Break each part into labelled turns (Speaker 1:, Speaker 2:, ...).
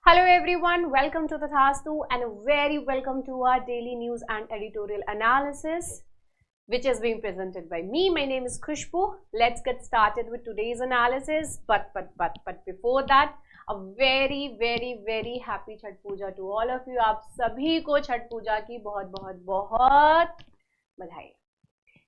Speaker 1: Hello everyone, welcome to the Thastu and a very welcome to our daily news and editorial analysis which is being presented by me. My name is Khushbu. Let's get started with today's analysis. But before that, a very happy Chhath Puja to all of you. आप सभी को छठ पूजा की बहुत बधाई।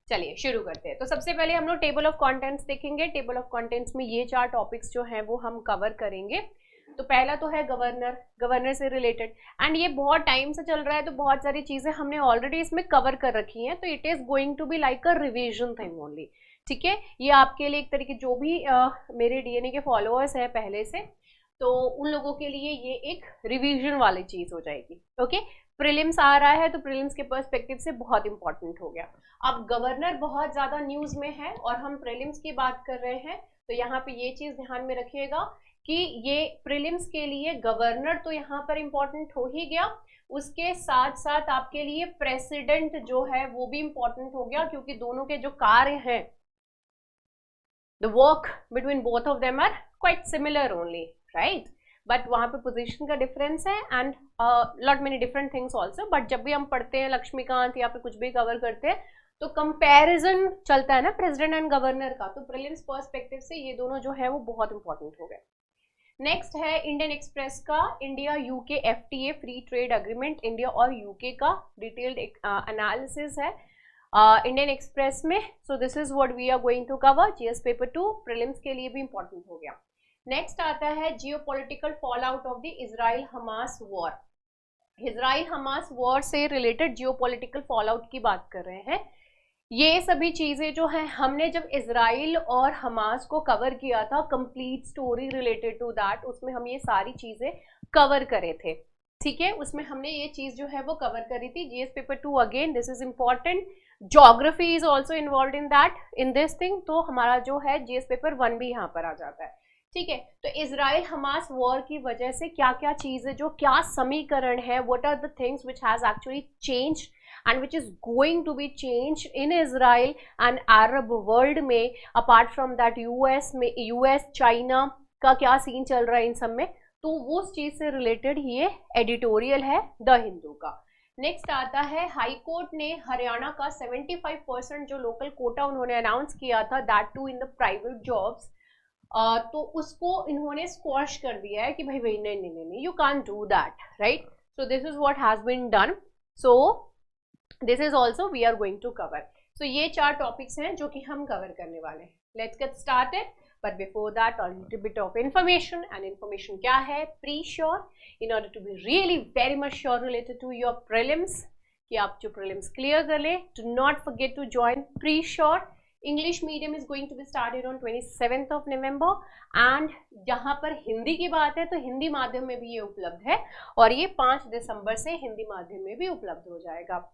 Speaker 1: चलिए शुरू करते हैं। तो सबसे पहले हम लोग टेबल ऑफ कंटेंट्स देखेंगे। टेबल ऑफ कंटेंट्स में ये 4 टॉपिक्स जो हैं वो हम कवर करेंगे। तो पहला तो है गवर्नर से रिलेटेड, एंड ये बहुत टाइम से चल रहा है, तो बहुत सारी चीजें हमने ऑलरेडी इसमें कवर कर रखी हैं, तो it is going to be like a revision thing only. ठीक है, ये आपके लिए एक तरीके जो भी मेरे डीएनए के फॉलोअर्स हैं पहले से, तो उन लोगों के लिए ये एक रिवीजन वाली चीज हो जाएगी। ओके, प्रीलिम्स आ रहा है तो प्रीलिम्स के पर्सपेक्टिव से बहुत इंपॉर्टेंट हो गया। अब गवर्नर बहुत ज्यादा न्यूज में है और हम प्रीलिम्स की बात कर रहे हैं, तो यहाँ पे ये चीज ध्यान में रखिएगा कि ये प्रीलिम्स के लिए गवर्नर तो यहाँ पर इंपॉर्टेंट हो ही गया, उसके साथ साथ आपके लिए प्रेसिडेंट जो है वो भी इंपॉर्टेंट हो गया, क्योंकि दोनों के जो कार्य हैं, the work between both of them are quite similar only, right, but वहां पे पोजीशन का डिफरेंस है and lot many different things also. But जब भी हम पढ़ते हैं लक्ष्मीकांत या फिर कुछ भी कवर करते हैं तो कंपैरिजन चलता है ना प्रेसिडेंट एंड गवर्नर का, तो प्रीलिम्स पर्सपेक्टिव से ये दोनों जो है वो बहुत इंपॉर्टेंट हो गए। नेक्स्ट है इंडियन एक्सप्रेस का India UK FTA free trade agreement, India और यूके का डिटेल्ड एनालिसिस है इंडियन एक्सप्रेस में। So this is what we are going to cover. GS paper 2 prelims के लिए भी इंपॉर्टेंट हो गया। नेक्स्ट आता है geopolitical fall out of the Israel Hamas war. Israel Hamas war से रिलेटेड जियोपॉलिटिकल फॉल आउट की बात कर रहे हैं। ये सभी चीजें जो है हमने जब इजराइल और हमास को कवर किया था, complete story related to that, उसमें हम ये सारी चीजें कवर करे थे। ठीक है, उसमें हमने ये चीज जो है वो कवर करी थी। GS paper 2 again this is important. Geography is also involve in that in this thing, तो हमारा जो है जीएस पेपर 1 भी यहाँ पर आ जाता है। ठीक है, तो इजराइल हमास वॉर की वजह से क्या क्या चीजें, जो क्या समीकरण है, what are the things which has actually changed and which is going to be changed in Israel and Arab world में, apart from that US में, US चाइना का क्या सीन चल रहा है इन सब में, तो वो चीज से रिलेटेड ये एडिटोरियल है द हिंदू का। नेक्स्ट आता है हाई कोर्ट ने हरियाणा का 75% जो लोकल कोटा उन्होंने अनाउंस किया था, that too in the private jobs, तो उसको इन्होंने स्क्वॉश कर दिया है कि भाई नहीं, you can't do that, right. So this is what has been done. So this is also we are going to cover. So ये 4 टॉपिक्स हैं जो कि हम कवर करने वाले हैं। Let's get started, but before that a little bit of information. And information क्या है? Pre sure, in order to be really very much sure related to your prelims, कि आप जो प्रीलिम्स क्लियर कर ले, do not forget to join pre sure. English medium is going to be started on 27th of November, and जहां पर हिंदी की बात है तो हिंदी माध्यम में भी ये उपलब्ध है, और ये 5 दिसंबर से हिंदी माध्यम में भी उपलब्ध हो जाएगा।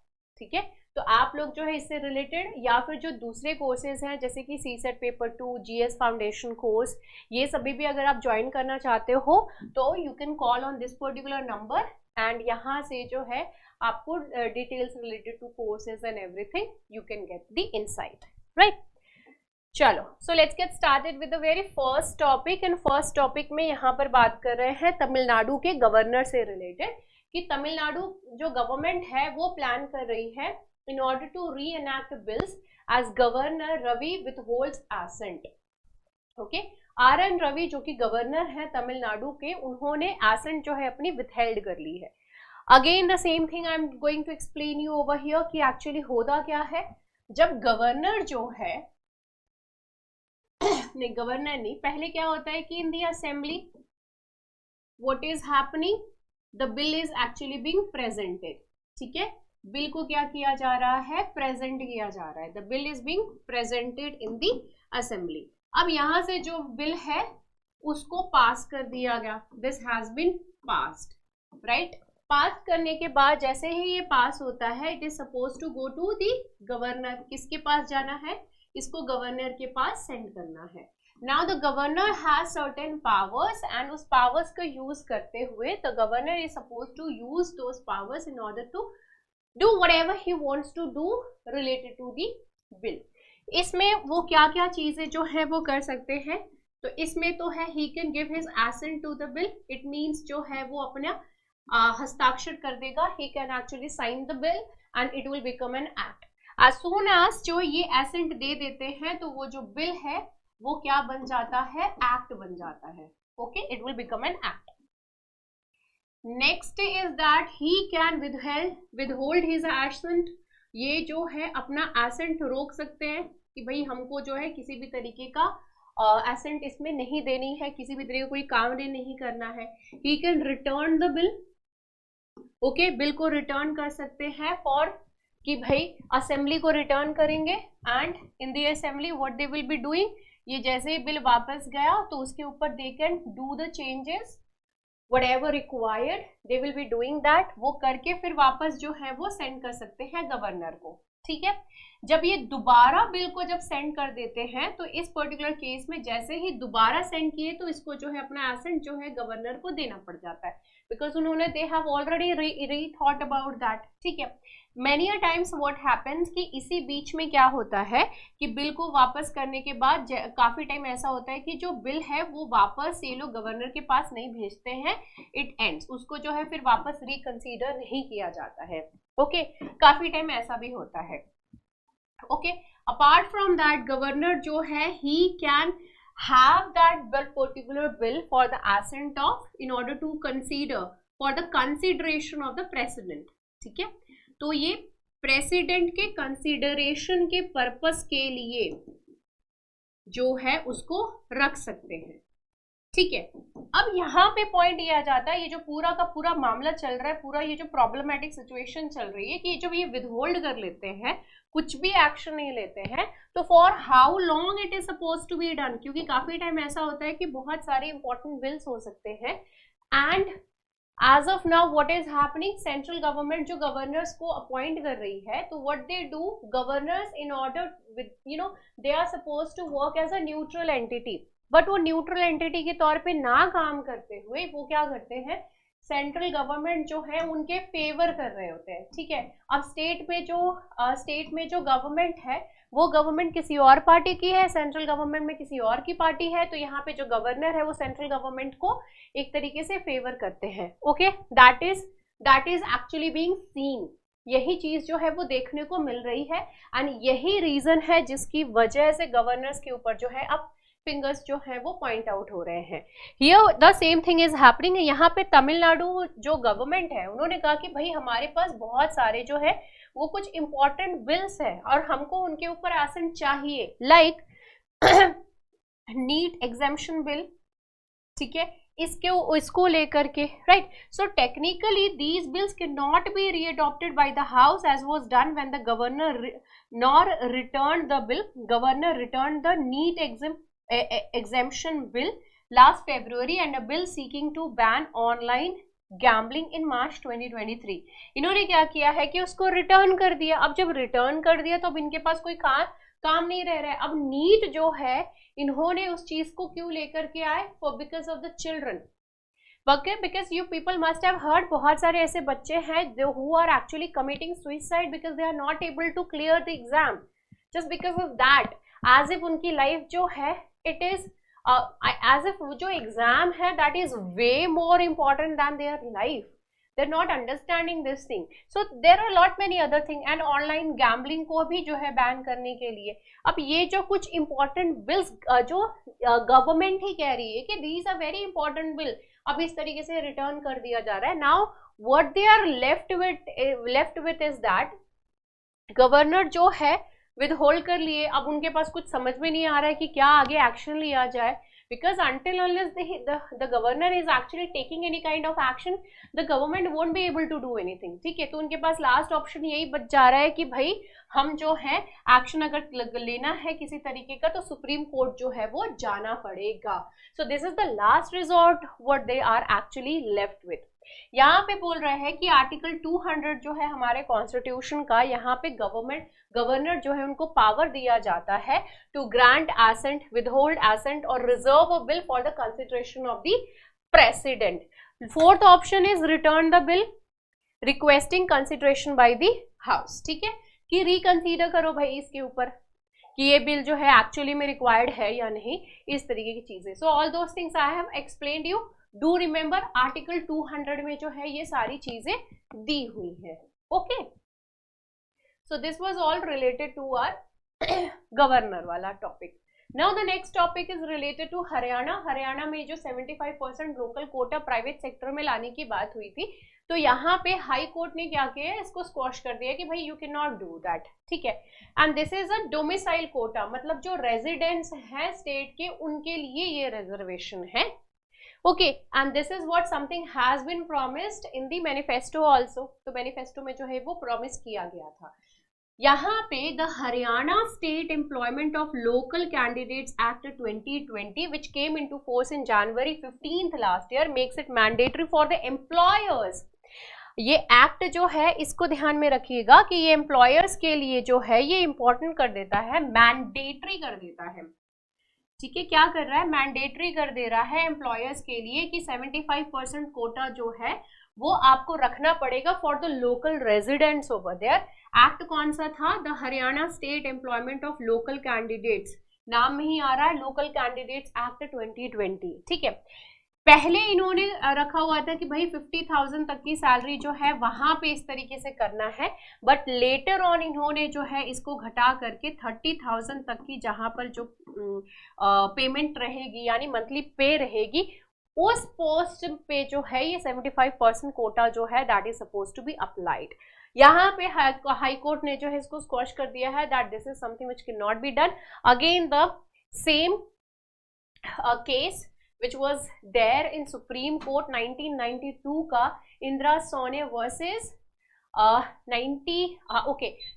Speaker 1: ठीक है, तो आप लोग जो है इससे रिलेटेड या फिर जो दूसरे कोर्सेज हैं जैसे कि CSAT paper 2, GS foundation course, ये सभी भी अगर आप ज्वाइन करना चाहते हो तो you can call on this particular number, and यहाँ से जो है आपको details related to courses and everything you can get the insight, right. चलो, so let's get started with the very first topic. And first topic में यहाँ पर बात कर रहे हैं तमिलनाडु के गवर्नर से रिलेटेड, कि तमिलनाडु जो गवर्नमेंट है वो प्लान कर रही है in order to reenact bills as governor Ravi withholds assent. Okay, R N. Ravi जो कि गवर्नर है तमिलनाडु के, उन्होंने एसेंट जो है अपनी विथहेल्ड कर ली है। Again the same thing I am going to explain you over here कि एक्चुअली होता क्या है। जब गवर्नर जो है नहीं, गवर्नर नहीं, पहले क्या होता है कि in the assembly what is happening, the bill is actually being presented. ठीक है, बिल को क्या किया जा रहा है? प्रेजेंट किया जा रहा है। The bill is being presented in the assembly. अब यहां से जो बिल है उसको पास कर दिया गया, this has been passed, right. Pass करने के बाद जैसे ही ये पास होता है, it is suppose to go to the governor. किसके पास जाना है? इसको गवर्नर के पास सेंड करना है। Now the governor has certain powers, and उस powers का use करते हुए the governor is supposed to use those powers in order to do whatever he wants to do related to the bill. इसमें वो क्या क्या चीजें जो है वो कर सकते हैं? तो इसमें तो है he can give his assent to the bill, it means जो है वो अपना हस्ताक्षर कर देगा, he can actually sign the bill and it will become an act. As soon as जो ये एसेंट दे देते हैं तो वो जो बिल है वो क्या बन जाता है, एक्ट बन जाता है। Okay, it will become an act. Next is that he can withhold his assent, ये जो है अपना एसेंट रोक सकते हैं कि भाई हमको जो है किसी भी तरीके का एसेंट इसमें नहीं देनी है, किसी भी तरीके का कोई काम नहीं करना है। He can return the bill, okay, bill को रिटर्न कर सकते हैं फॉर कि भाई असेंबली को रिटर्न करेंगे and in the assembly what they will be doing, ये जैसे ही बिल वापस गया तो उसके ऊपर they can do the changes whatever required, they will be doing that, वो करके फिर वापस जो है वो सेंड कर सकते हैं गवर्नर को। ठीक है, जब ये दोबारा बिल को जब सेंड कर देते हैं तो इस पर्टिकुलर केस में जैसे ही दोबारा सेंड किए तो इसको जो है अपना एसेंट जो है गवर्नर को देना पड़ जाता है, बिकॉज उन्होंने they have already rethought about that. ठीक है, many a times what happens कि इसी बीच में क्या होता है कि बिल को वापस करने के बाद काफी टाइम ऐसा होता है कि जो बिल है वो वापस ये लोग गवर्नर के पास नहीं भेजते हैं, इट एंड्स, उसको जो है फिर वापस रिकंसीडर नहीं किया जाता है। ओके, काफी टाइम ऐसा भी होता है। Okay, apart from that governor जो है he can have that particular bill for the assent of in order to consider for the consideration of the president। ठीक है, तो ये प्रेसिडेंट के कंसिडरेशन के पर्पस के लिए जो है उसको रख सकते हैं। ठीक है, अब यहाँ पे पॉइंट ये आ जाता है, ये जो पूरा का पूरा मामला चल रहा है, पूरा ये जो प्रॉब्लमेटिक सिचुएशन चल रही है कि जब ये विदहोल्ड कर लेते हैं, कुछ भी एक्शन नहीं लेते हैं, तो for how long it is suppose to be done, क्योंकि काफी टाइम ऐसा होता है कि बहुत सारे इंपॉर्टेंट बिल्स हो सकते हैं and as of now what is happening, central government जो गवर्नर्स को अपॉइंट कर रही है, तो what they do, governors in order with they are suppose to work as a neutral entity, but वो न्यूट्रल एंटिटी के तौर पे ना काम करते हुए वो क्या करते हैं, सेंट्रल गवर्नमेंट जो है उनके फेवर कर रहे होते हैं। ठीक है, अब स्टेट में जो गवर्नमेंट है वो गवर्नमेंट किसी और पार्टी की है, सेंट्रल गवर्नमेंट में किसी और की पार्टी है, तो यहाँ पे जो गवर्नर है वो सेंट्रल गवर्नमेंट को एक तरीके से फेवर करते हैं। Okay, that is actually being seen, यही चीज जो है वो देखने को मिल रही है एंड यही रीजन है जिसकी वजह से गवर्नर्स के ऊपर जो है अब फिंगर्स जो है वो पॉइंट आउट हो रहे हैं। Here the same thing is happening. यहाँ पे तमिलनाडु जो गवर्नमेंट है उन्होंने कहा कि भाई हमारे पास बहुत सारे जो है वो कुछ इंपॉर्टेंट बिल्स है और हमको उनके ऊपर एसेंट चाहिए, लाइक नीट एग्जेम्पशन बिल। ठीक है, इसको लेकर के, right, so technically these bills can not be readopted by the house as was done when the governor nor return the bill, governor return the NEET exemption bill last February and a bill seeking to ban online gambling in March 2023। इन्होंने क्या किया है कि उसको return कर दिया। अब जब रिटर्न कर दिया तो अब इनके पास कोई काम नहीं रह रहा है। अब नीट जो है इन्होंने उस चीज को क्यों लेकर के आए, for because of the children, because you people must have heard, बहुत सारे ऐसे बच्चे हैं जो who are actually committing suicide because they are not able to clear the exam, just because of that, as if उनकी life जो है it is as if जो एग्जाम है that is way more important than their life, they're not understanding this thing, so there are lot many other thing and online gambling को भी जो है ban करने के लिए अब ये जो कुछ important bills जो गवर्नमेंट ही कह रही है कि these are very important bill, अब इस तरीके से रिटर्न कर दिया जा रहा है। now what they are left with is that governor जो है विद होल्ड कर लिए, अब उनके पास कुछ समझ में नहीं आ रहा है कि क्या आगे एक्शन लिया जाए, because until unless the governor is actually taking any kind of action, the government won't be able to do anything। ठीक है, तो उनके पास लास्ट ऑप्शन यही बच जा रहा है कि भाई हम जो है एक्शन अगर लेना है किसी तरीके का तो सुप्रीम कोर्ट जो है वो जाना पड़ेगा। So this is the last resort what they are actually left with. यहाँ पे बोल रहे हैं कि आर्टिकल 200 जो है हमारे कॉन्स्टिट्यूशन का, यहाँ पे गवर्नर जो है उनको पावर दिया जाता है to grant assent, withhold assent और reserve a bill for the consideration of the president. Fourth option is return the bill requesting consideration by the house. ठीक है, कि रिकंसीडर करो भाई इसके ऊपर, कि ये बिल जो है एक्चुअली में रिक्वायर्ड है या नहीं, इस तरीके की चीजें. So all those things I have explained you. Do remember article 200 में जो है ये सारी चीजें दी हुई है. Okay, so this was all related to our governor वाला topic. Now the next topic is related to Haryana. Haryana में जो 75% लोकल कोटा प्राइवेट सेक्टर में लाने की बात हुई थी, तो यहाँ पे हाई कोर्ट ने क्या किया है, इसको स्क्वॉश कर दिया कि भाई you can not do that. ठीक है, and this is a domicile quota, मतलब जो रेजिडेंट्स हैं स्टेट के उनके लिए ये रिजर्वेशन है. Okay, and this is what something has been promised in the manifesto also. तो मैनिफेस्टो में जो है वो प्रॉमिस किया गया था. यहाँ पे the Haryana state employment of local candidates act 2020 which came into force in January 15th last year makes it mandatory for the employers. ये एक्ट जो है इसको ध्यान में रखिएगा कि ये एम्प्लॉयर्स के लिए जो है ये इंपॉर्टेंट कर देता है, मैंडेटरी कर देता है. ठीक है, क्या कर रहा है, मैंडेटरी कर दे रहा है एम्प्लॉयर्स के लिए कि 75% कोटा जो है वो आपको रखना पड़ेगा for the local residents over there. Act कौन सा था, the Haryana state employment of local candidates, नाम में ही आ रहा है लोकल कैंडिडेट्स एक्ट 2020. ठीक है, पहले इन्होंने रखा हुआ था कि भाई 50,000 तक की सैलरी जो है वहां पे इस तरीके से करना है, बट लेटर ऑन इन्होंने जो है इसको घटा करके 30,000 तक की जहां पर जो पेमेंट रहेगी यानी मंथली पे रहेगी, उस पोस्ट पे जो है ये 75% कोटा जो है that is suppose to be applied. यहाँ पे हाई कोर्ट ने जो है इसको स्क्वॉश कर दिया है that this is something which can not be done. Again the same case which was there in Supreme Court 1992 का इंदिरा सोने वर्सेस 90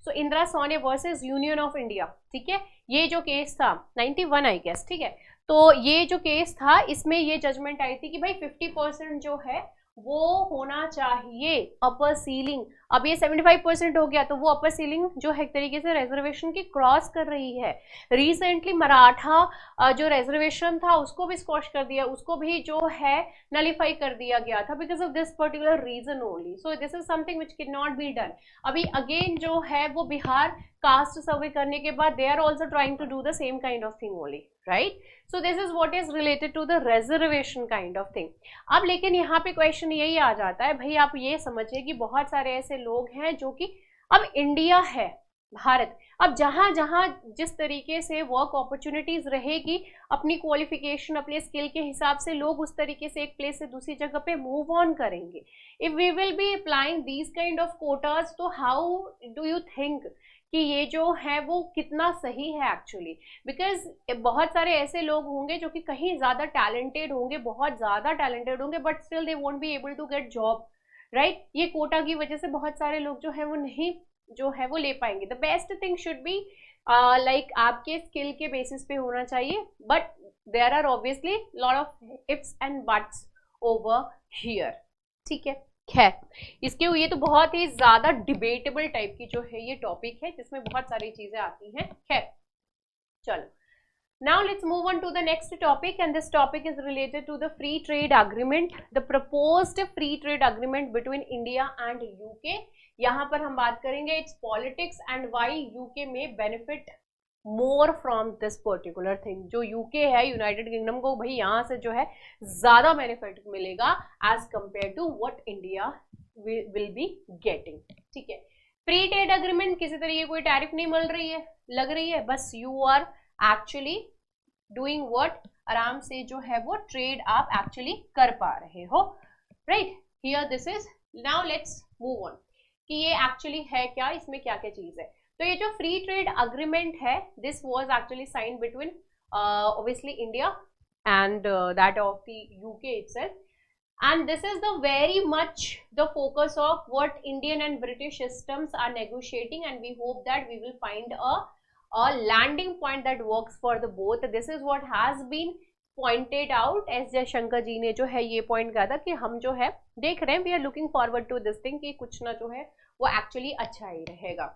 Speaker 1: सो इंदिरा सोने वर्सेस यूनियन ऑफ इंडिया. ठीक है, ये जो केस था 91 आई गेस. ठीक है, तो ये जो केस था इसमें ये जजमेंट आई थी कि भाई 50% जो है वो होना चाहिए अपर सीलिंग. अब ये 75% हो गया तो वो अपर सीलिंग जो है एक तरीके से रिजर्वेशन की क्रॉस कर रही है. रिसेंटली मराठा जो रिजर्वेशन था उसको भी स्क्वॉश कर दिया, उसको भी जो है नलीफाई कर दिया गया था because of this particular reason only. So this is something which can not be done. अभी अगेन जो है वो बिहार कास्ट सर्वे करने के बाद they are also trying to do the same kind of thing only, right. So this is what is related to the reservation kind of thing. अब लेकिन यहाँ पे क्वेश्चन यही आ जाता है, भाई आप ये समझिए कि बहुत सारे ऐसे लोग हैं जो कि अब इंडिया है भारत, अब जहां जहां जिस तरीके से वर्क अपॉर्चुनिटीज रहेगी अपनी क्वालिफिकेशन अपने स्किल के हिसाब से लोग उस तरीके से एक प्लेस से दूसरी जगह पे मूव ऑन करेंगे. If we will be applying these kind of quotas, तो हाउ डू यू थिंक कि ये जो है वो कितना सही है एक्चुअली. बिकॉज बहुत सारे ऐसे लोग होंगे जो कि कहीं ज़्यादा टैलेंटेड होंगे, बहुत ज़्यादा टैलेंटेड होंगे, but still they won't be able to get job, right. ये कोटा की वजह से बहुत सारे लोग जो है वो नहीं जो है वो ले पाएंगे. The best thing should be like आपके स्किल के बेसिस पे होना चाहिए, but there are obviously lot of ifs and buts over here. ठीक है, खैर इसके ये तो बहुत ही ज्यादा डिबेटेबल टाइप की जो है ये टॉपिक है जिसमें बहुत सारी चीजें आती हैं. खैर चलो, now let's move on to the next topic, and this topic is related to the free trade agreement, the proposed free trade agreement between India and UK. यहाँ पर हम बात करेंगे its politics and why UK may benefit more from this particular thing. जो UK है United kingdom को भाई यहाँ से जो है ज्यादा बेनिफिट मिलेगा as compared to what India will be getting. ठीक है, फ्री ट्रेड अग्रीमेंट किसी तरीके कोई टैरिफ नहीं मिल रही है, लग रही है, बस you are actually doing what, आराम से जो है वो ट्रेड आप एक्चुअली कर पा रहे हो, right. Here this is, now let's move on कि ये एक्चुअली है क्या, इसमें क्या क्या चीज है. तो ये जो फ्री ट्रेड अग्रीमेंट है this was actually signed between obviously India and that of the UK itself, and this is the very much the focus of what Indian and British systems are negotiating, and we hope that we will find a landing point that works for the both. This is what has been pointed out. S Jaishankar ji ने जो है ये point किया था कि हम जो है देख रहे हैं, we are looking forward to this thing कि कुछ ना जो है वो एक्चुअली अच्छा ही रहेगा.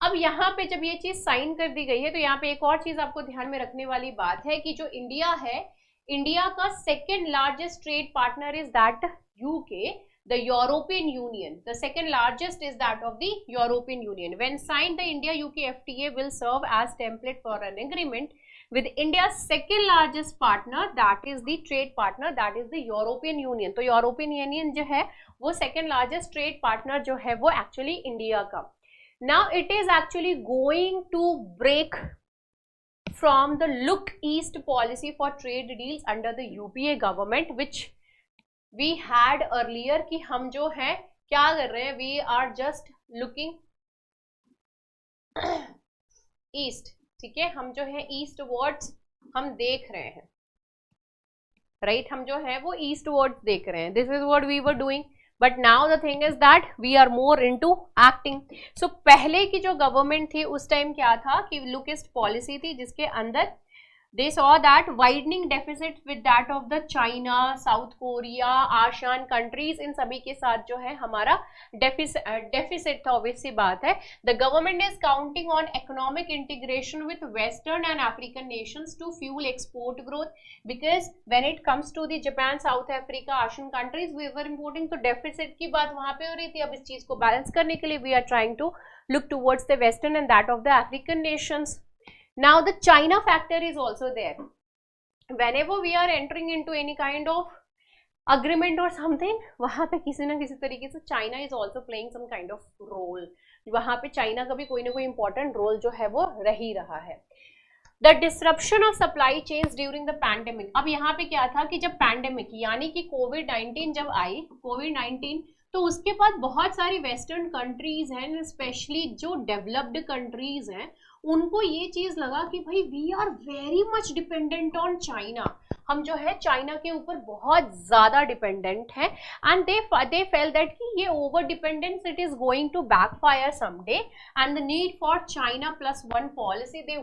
Speaker 1: अब यहाँ पे जब ये चीज साइन कर दी गई है तो यहाँ पे एक और चीज आपको ध्यान में रखने वाली बात है कि जो इंडिया है, इंडिया का second largest trade partner is that UK. the European Union. The second largest is that of the European Union. When signed, the India-UK FTA will serve as template for an agreement with India's second largest partner, that is the trade partner, that is the European Union. तो European Union जो है वो second largest trade partner जो है वो actually India का. Now it is actually going to break from the look east policy for trade deals under the UPA government, which we had earlier कि हम जो है क्या कर रहे हैं, we are just looking east, ठीक है, हम जो है ईस्ट वर्ड्स हम देख रहे हैं, राइट, हम जो है वो ईस्ट वर्ड्स देख रहे हैं. This is what we were doing, but now the thing is that we are more into acting. So पहले की जो गवर्नमेंट थी उस टाइम क्या था कि लुक ईस्ट पॉलिसी थी, जिसके अंदर they saw that widening deficit with that of the China, South Korea, ASEAN countries, इन सभी के साथ जो है हमारा deficit था, obviously बात है. The government is counting on economic integration with Western and African nations to fuel export growth, because when it comes to the Japan, South Africa, ASEAN countries, we were importing, तो deficit की बात वहाँ पे हो रही थी. अब इस चीज को बैलेंस करने के लिए we are trying to look towards the Western and that of the African nations. Now the China factor is also there. Whenever we are entering into any kind of agreement or something, वहाँ पे किसी ना किसी तरीके से China is also playing some kind of role. वहाँ पे China का भी कोई ना कोई important role जो है वो रह ही रहा है. The disruption of supply chains during the pandemic. अब यहाँ पे क्या था कि जब pandemic यानी कि COVID-19 जब आई, COVID-19, तो उसके बाद बहुत सारी वेस्टर्न कंट्रीज हैं, स्पेशली जो डेवलप्ड कंट्रीज हैं, उनको ये चीज लगा कि भाई we are very much dependent on China, हम जो है चाइना के ऊपर बहुत ज्यादा डिपेंडेंट हैं, एंड दे फेल दैट कि ये over dependence it is going to backfire someday, and the need for China +1 policy, they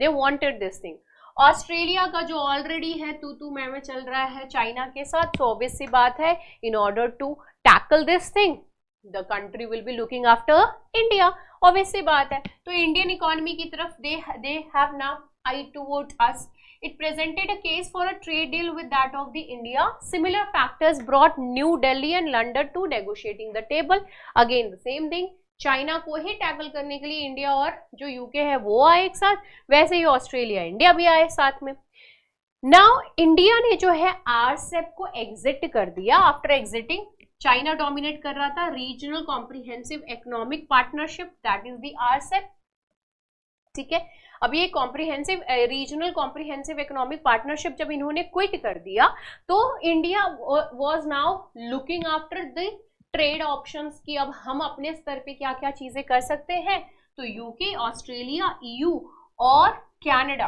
Speaker 1: wanted this thing. Australia का जो ऑलरेडी है तू मैं चल रहा है चाइना के साथ, तो ऑब्वियस सी बात है in order to tackle this thing the country will be looking after India, obvious सी बात है. तो इंडियन इकोनॉमी की तरफ they have now eye towards us. It presented a case for a trade deal with that of the India. Similar factors brought New Delhi and London to negotiating the table. Again the same thing. China को ही tackle करने के लिए India और जो UK है वो आए एक साथ, वैसे ही ऑस्ट्रेलिया इंडिया भी आए साथ में. नाउ इंडिया ने जो है आरसेप को एग्जिट कर दिया. आफ्टर एग्जिटिंग, चाइना डोमिनेट कर रहा था regional comprehensive economic partnership, that is the RCEP, ठीक है. अब ये comprehensive regional comprehensive economic partnership जब इन्होंने क्विट कर दिया, तो India was now looking after the trade options की अब हम अपने स्तर पे क्या क्या चीजें कर सकते हैं. तो यूके, ऑस्ट्रेलिया, ईयू और Canada,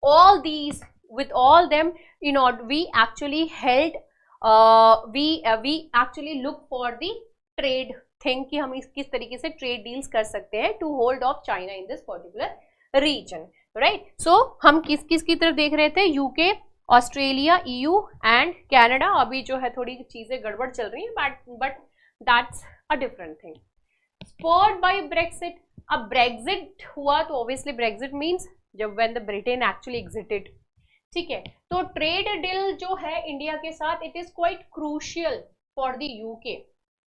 Speaker 1: all these with all them, in order we actually held we actually look for the trade thing कि हम किस तरीके से ट्रेड डील्स कर सकते हैं to hold off China in this particular region, right? So हम किस की तरफ देख रहे थे, UK, Australia, EU and Canada. अभी जो है थोड़ी चीजें गड़बड़ चल रही हैं, but that's a different thing. Spurred by Brexit. अब ब्रेक्सिट हुआ तो ऑब्वियसली ब्रेक्सिट मीन्स जब when the Britain actually exited, ठीक है. तो ट्रेड डील जो है इंडिया के साथ, it is quite crucial for the UK,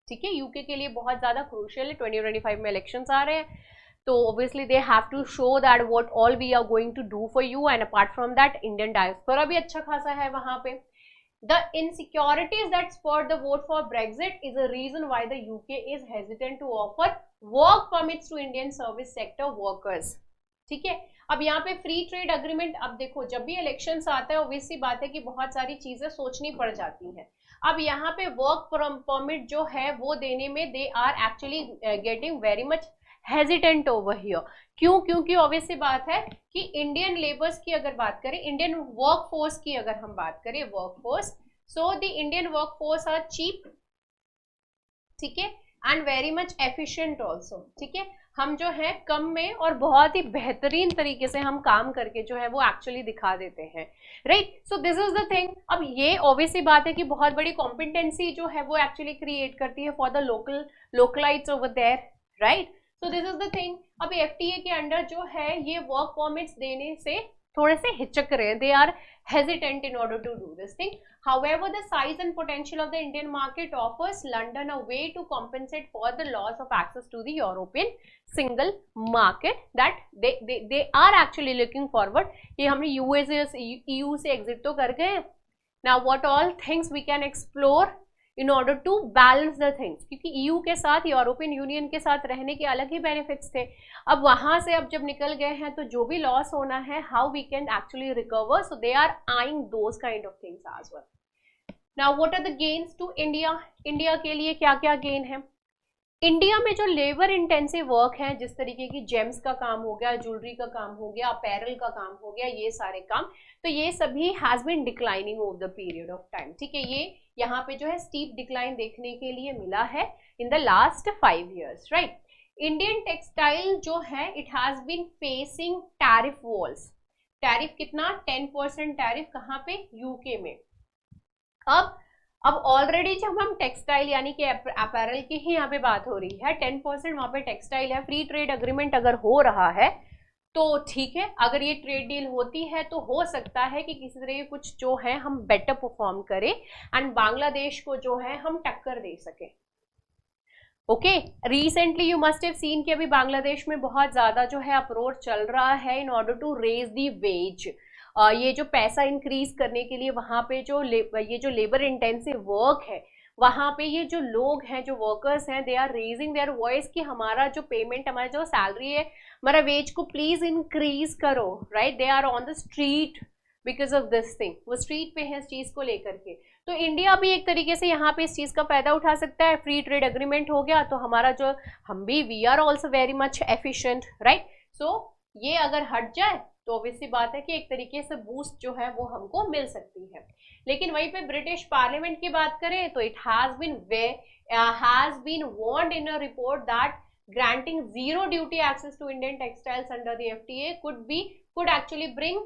Speaker 1: ठीक है. यूके के लिए बहुत ज्यादा क्रूशियल है. 2025 में इलेक्शंस आ रहे हैं, तो obviously they have to show that what all we are going to do for you, and apart from that Indian diaspora भी अच्छा खासा है वहां पे. The insecurities that spurred the vote for Brexit is a reason why the UK is hesitant to offer work permits to Indian service sector workers, ठीक है. अब यहाँ पे फ्री ट्रेड अग्रीमेंट, अब देखो जब भी इलेक्शंस आता है ऑब्वियसली बात है कि बहुत सारी चीजें सोचनी पड़ जाती हैं. अब यहाँ पे वर्क परमिट जो है वो देने में they are actually getting very much hesitant over here. क्यों? क्योंकि ऑब्वियसली बात है कि इंडियन लेबर्स की अगर बात करें, इंडियन वर्क फोर्स की अगर हम बात करें, work force, so the Indian work force are cheap, ठीक है, and very much efficient also, ठीक है. हम जो है कम में और बहुत ही बेहतरीन तरीके से हम काम करके जो है वो एक्चुअली दिखा देते हैं, right. So this is the thing. अब ये ऑब्वियसली बात है कि बहुत बड़ी कॉम्पिटेंसी जो है वो एक्चुअली क्रिएट करती है for the localites over there, right. So this is the thing. अब एफटीए के अंडर जो है ये वर्क परमिट्स देने से थोड़े से हिचक रहे हैं, they are hesitant in order to do this thing. However, the size and potential of the Indian market offers London a way to compensate for the loss of access to the European single market that they are actually looking forward. कि हमने EU से exit तो कर गए. Now what all things we can explore in order to balance the things, क्योंकि EU के साथ European union के साथ रहने के अलग ही बेनिफिट्स थे. अब वहां से अब जब निकल गए हैं तो जो भी लॉस होना है, how we can actually recover, so they are eyeing those kind of things as well. Now what are the gains to India. India के लिए क्या क्या गेन है. इंडिया में जो लेबर इंटेंसिव वर्क है, जिस तरीके की जेम्स का काम हो गया, ज्वेलरी का काम हो गया, अपैरल का काम हो गया, ये सारे काम, तो ये सभी has been declining over the period of time. ठीक है, ये यहाँ पे जो है स्टीप डिक्लाइन देखने के लिए मिला है इन द लास्ट 5 years, राइट. इंडियन टेक्सटाइल जो है it has been facing tariff walls. Tariff कितना, 10% टैरिफ कहाँ पे, यूके में. अब ऑलरेडी जब हम टेक्सटाइल यानी कि अपैरल की ही यहाँ पे बात हो रही है, 10% वहाँ पे टेक्सटाइल है. फ्री ट्रेड अग्रीमेंट अगर हो रहा है तो ठीक है, अगर ये ट्रेड डील होती है तो हो सकता है कि किसी तरह के कुछ जो है हम बेटर परफॉर्म करें एंड बांग्लादेश को जो है हम टक्कर दे सकें. Okay, recently you must have seen कि अभी बांग्लादेश में बहुत ज्यादा जो है अप्रोच चल रहा है in order to raise the wage. ये जो पैसा इंक्रीज करने के लिए वहां पे ये जो लेबर इंटेंसिव वर्क है, वहां पे ये जो लोग हैं, जो वर्कर्स हैं, they are raising their voice कि हमारा जो पेमेंट, हमारा जो सैलरी है, हमारा वेज को प्लीज इंक्रीज करो, right. They are on the street because of this thing. वो स्ट्रीट पे है इस चीज को लेकर के. तो इंडिया भी एक तरीके से यहाँ पे इस चीज का फायदा उठा सकता है. फ्री ट्रेड एग्रीमेंट हो गया तो हमारा जो हम भी we are also very much efficient, right. So ये अगर हट जाए तो ऑब्वियसली बात है कि एक तरीके से बूस्ट जो है वो हमको मिल सकती है. लेकिन वहीं पे ब्रिटिश पार्लियामेंट की बात करें तो it has been warned in a report that granting zero duty access to Indian textiles under the FTA could actually bring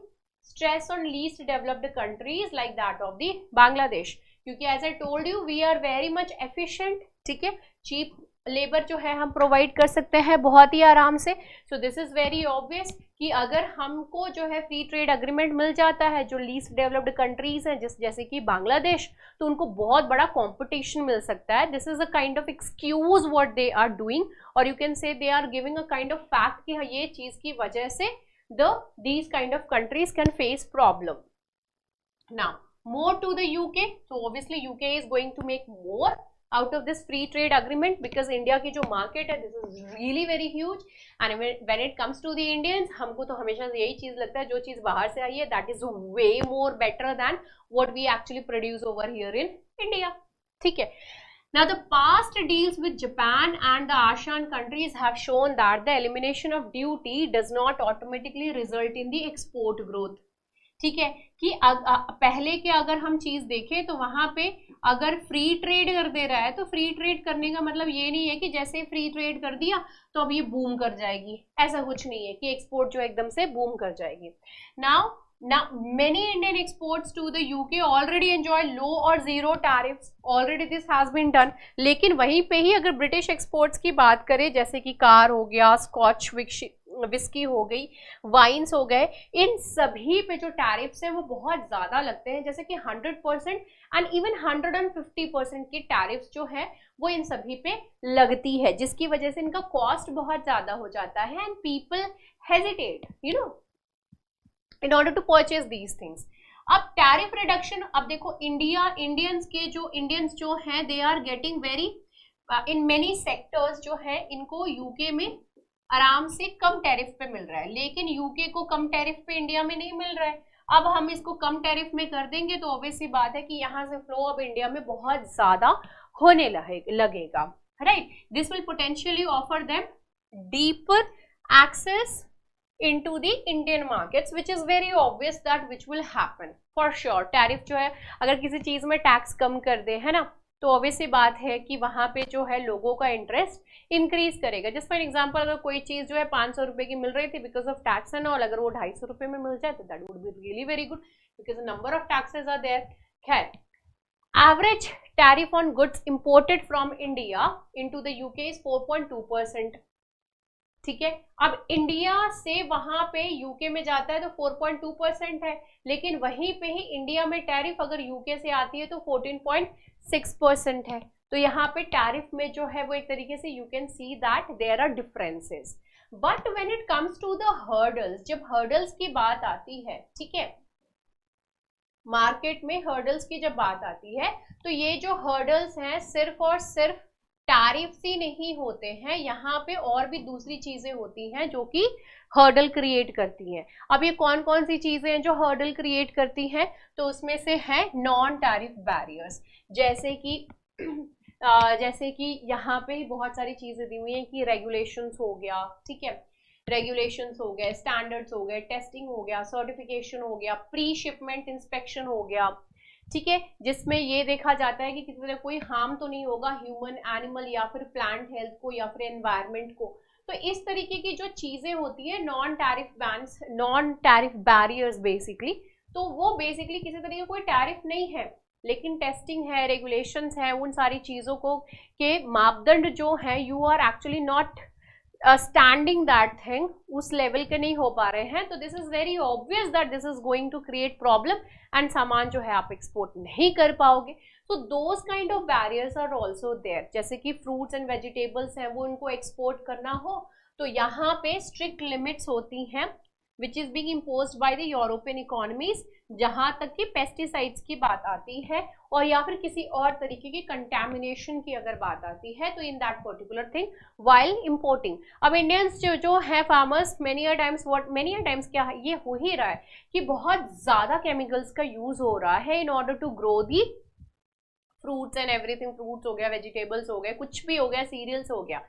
Speaker 1: stress on least developed countries like that of the Bangladesh. क्योंकि as I told you we are very much efficient. ठीक है, cheap labour जो है हम provide कर सकते हैं बहुत ही आराम से. सो दिस इज वेरी ऑब्वियस कि अगर हमको जो है फ्री ट्रेड अग्रीमेंट मिल जाता है जो लीस्ट डेवलप्ड कंट्रीज हैं जैसे कि बांग्लादेश, तो उनको बहुत बड़ा कंपटीशन मिल सकता है. This is a kind of excuse what they are doing, और you can say they are giving a kind of fact कि ये चीज की वजह से these kind of countries can face problem. Now more to the UK, so obviously UK is going to make more out of this free trade agreement because India की जो market है this is really very huge, and when it comes to the Indians, हमको तो हमेशा यही चीज लगता है जो चीज बाहर से आई है that is way more better than what we actually produce over here in India. ठीक है. Now the past deals with Japan and the ASEAN countries have shown that the elimination of duty does not automatically result in the export growth. ठीक है, कि पहले के अगर हम चीज देखें तो वहां पे अगर फ्री ट्रेड कर दे रहा है तो फ्री ट्रेड करने का मतलब ये नहीं है कि जैसे फ्री ट्रेड कर दिया तो अब ये बूम कर जाएगी. ऐसा कुछ नहीं है कि एक्सपोर्ट जो एकदम से बूम कर जाएगी. Now many Indian exports to the UK already enjoy low or zero tariffs. Already this has been done. लेकिन वहीं पे ही अगर ब्रिटिश एक्सपोर्ट्स की बात करें जैसे कि कार हो गया, स्कॉच विस्की हो गई, वाइन्स हो गए, इन सभी पे जो टैरिफ्स हैं वो बहुत ज़्यादा लगते हैं. जैसे कि 100% एंड इवन 150% की टैरिफ्स जो है वो इन सभी पे लगती है, जिसकी वजह से इनका कॉस्ट बहुत ज़्यादा हो जाता है and people hesitate in order to purchase these things. अब टैरिफ रिडक्शन, अब देखो इंडियंस जो हैं they are getting very in many sectors जो है इनको यूके में आराम से कम टैरिफ पे मिल रहा है, लेकिन यूके को कम टैरिफ पे इंडिया में नहीं मिल रहा है. अब हम इसको कम टैरिफ में कर देंगे तो ऑब्वियसली बात है कि यहाँ से फ्लो अब इंडिया में बहुत ज्यादा होने लगेगा, right. This will potentially offer them deeper access into the Indian markets, which is very obvious that which will happen for sure. Tariff जो है अगर किसी चीज में टैक्स कम कर दे, है ना, तो ऑब्वियसली बात है कि वहां पे जो है लोगों का इंटरेस्ट इंक्रीज करेगा. जस्ट फॉर एग्जांपल अगर कोई चीज जो है 500 रुपए की मिल रही थी because of tax and all, अगर वो 250 रुपए में मिल जाए तो that would be really very good because number of taxes are there. खैर, average tariff on goods imported from India into the UK is 4.2%. ठीक है। अब इंडिया से वहां पे यूके में जाता है तो 4.2% है, लेकिन वहीं पे ही इंडिया में टैरिफ अगर यूके से आती है तो 14.6% है। तो यहाँ पे टैरिफ में जो है वो एक तरीके से you can see that there are differences. But when it comes to the hurdles, जब हर्डल्स की बात आती है, ठीक है, मार्केट में हर्डल्स की जब बात आती है, तो ये जो हर्डल्स हैं सिर्फ और सिर्फ टैरिफ्स ही नहीं होते हैं, यहाँ पे और भी दूसरी चीजें होती हैं जो कि हर्डल क्रिएट करती हैं। अब ये कौन कौन सी चीजें हैं जो हर्डल क्रिएट करती हैं? तो उसमें से है नॉन टैरिफ बैरियर्स, जैसे कि यहाँ पे बहुत सारी चीजें दी हुई हैं कि रेगुलेशंस हो गया, ठीक है, रेगुलेशंस हो गए, स्टैंडर्ड्स हो गए, टेस्टिंग हो गया, सर्टिफिकेशन हो गया, प्री शिपमेंट इंस्पेक्शन हो गया, ठीक है, जिसमें ये देखा जाता है कि किसी तरह कोई हार्म तो नहीं होगा ह्यूमन, एनिमल या फिर प्लांट हेल्थ को या फिर एनवायरमेंट को। तो इस तरीके की जो चीजें होती है non tariff bans, non tariff barriers basically, तो वो बेसिकली किसी तरह का कोई टैरिफ नहीं है, लेकिन टेस्टिंग है, रेगुलेशंस है, उन सारी चीजों को के मापदंड जो है you are actually not standing that thing, उस लेवल के नहीं हो पा रहे हैं, तो this is very obvious that this is going to create problem and सामान जो है आप एक्सपोर्ट नहीं कर पाओगे। तो those kind of barriers are also there, जैसे कि फ्रूट्स एंड वेजिटेबल्स हैं वो उनको एक्सपोर्ट करना हो तो यहाँ पे स्ट्रिक्ट लिमिट्स होती हैं which is being imposed by the European economies, जहां तक कि पेस्टिसाइड्स की बात आती है और या फिर किसी और तरीके की कंटेमिनेशन की अगर बात आती है तो in that particular thing while importing. अब इंडियंस जो है फार्मर्स मेनी अ टाइम्स क्या ये हो ही रहा है कि बहुत ज्यादा केमिकल्स का यूज हो रहा है in order to grow the fruits and everything, fruits हो गया, वेजिटेबल्स हो गए, कुछ भी हो गया, सीरियल्स हो गया,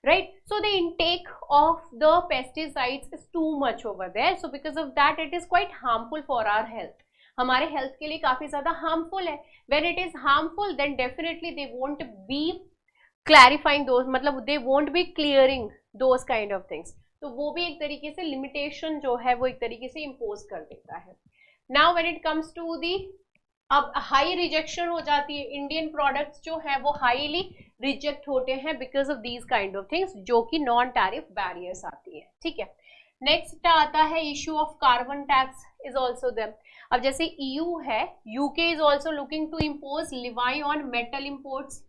Speaker 1: right? So the intake of the pesticides is too much over there, so because of that it is quite harmful for our health, हमारे हेल्थ के लिए काफी ज्यादा हार्मफुल है। when it is harmful then definitely they won't be clarifying those, मतलब they won't be clearing those kind of things, तो वो भी एक तरीके से लिमिटेशन जो है वो एक तरीके से इम्पोज कर देता है। now when it comes to the, अब हाई रिजेक्शन हो जाती है, इंडियन प्रोडक्ट्स जो है वो हाईली रिजेक्ट होते हैं because of these kind of things जो कि नॉन टैरिफ बैरियर्स आती है, ठीक है। नेक्स्ट आता है issue of carbon tax is also there. अब जैसे EU है, UK is also looking to impose levy on metal imports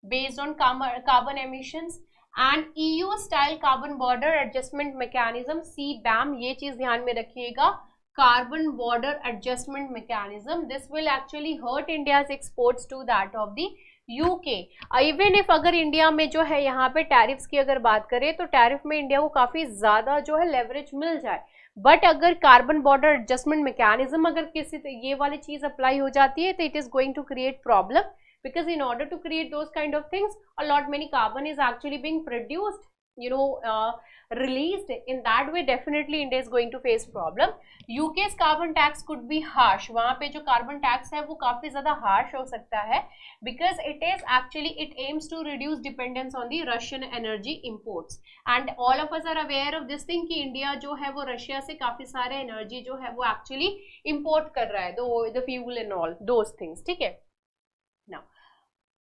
Speaker 1: based on carbon emissions and EU style carbon border adjustment mechanism CBAM, ये चीज ध्यान में रखिएगा, carbon border adjustment mechanism, this will actually hurt India's exports to that of the UK। even if अगर India में जो है यहाँ पे टैरिफ्स की अगर बात करें तो टैरिफ में इंडिया को काफी ज्यादा जो है लेवरेज मिल जाए, बट अगर कार्बन बॉर्डर एडजस्टमेंट मैकेनिज्म अगर किसी ये वाली चीज अप्लाई हो जाती है तो it is going to create problem, because in order to create those kind of things a lot many carbon is actually being produced, released, in that way definitely India is going to face problem। UK's carbon tax could be harsh, वहाँ पे जो carbon tax है वो काफी ज्यादा harsh हो सकता है because it aims to reduce dependence on the Russian energy imports and all of us are aware of this thing कि इंडिया जो है वो रशिया से काफी सारे एनर्जी जो है वो एक्चुअली इम्पोर्ट कर रहा है, the fuel and all those things, ठीक है। Now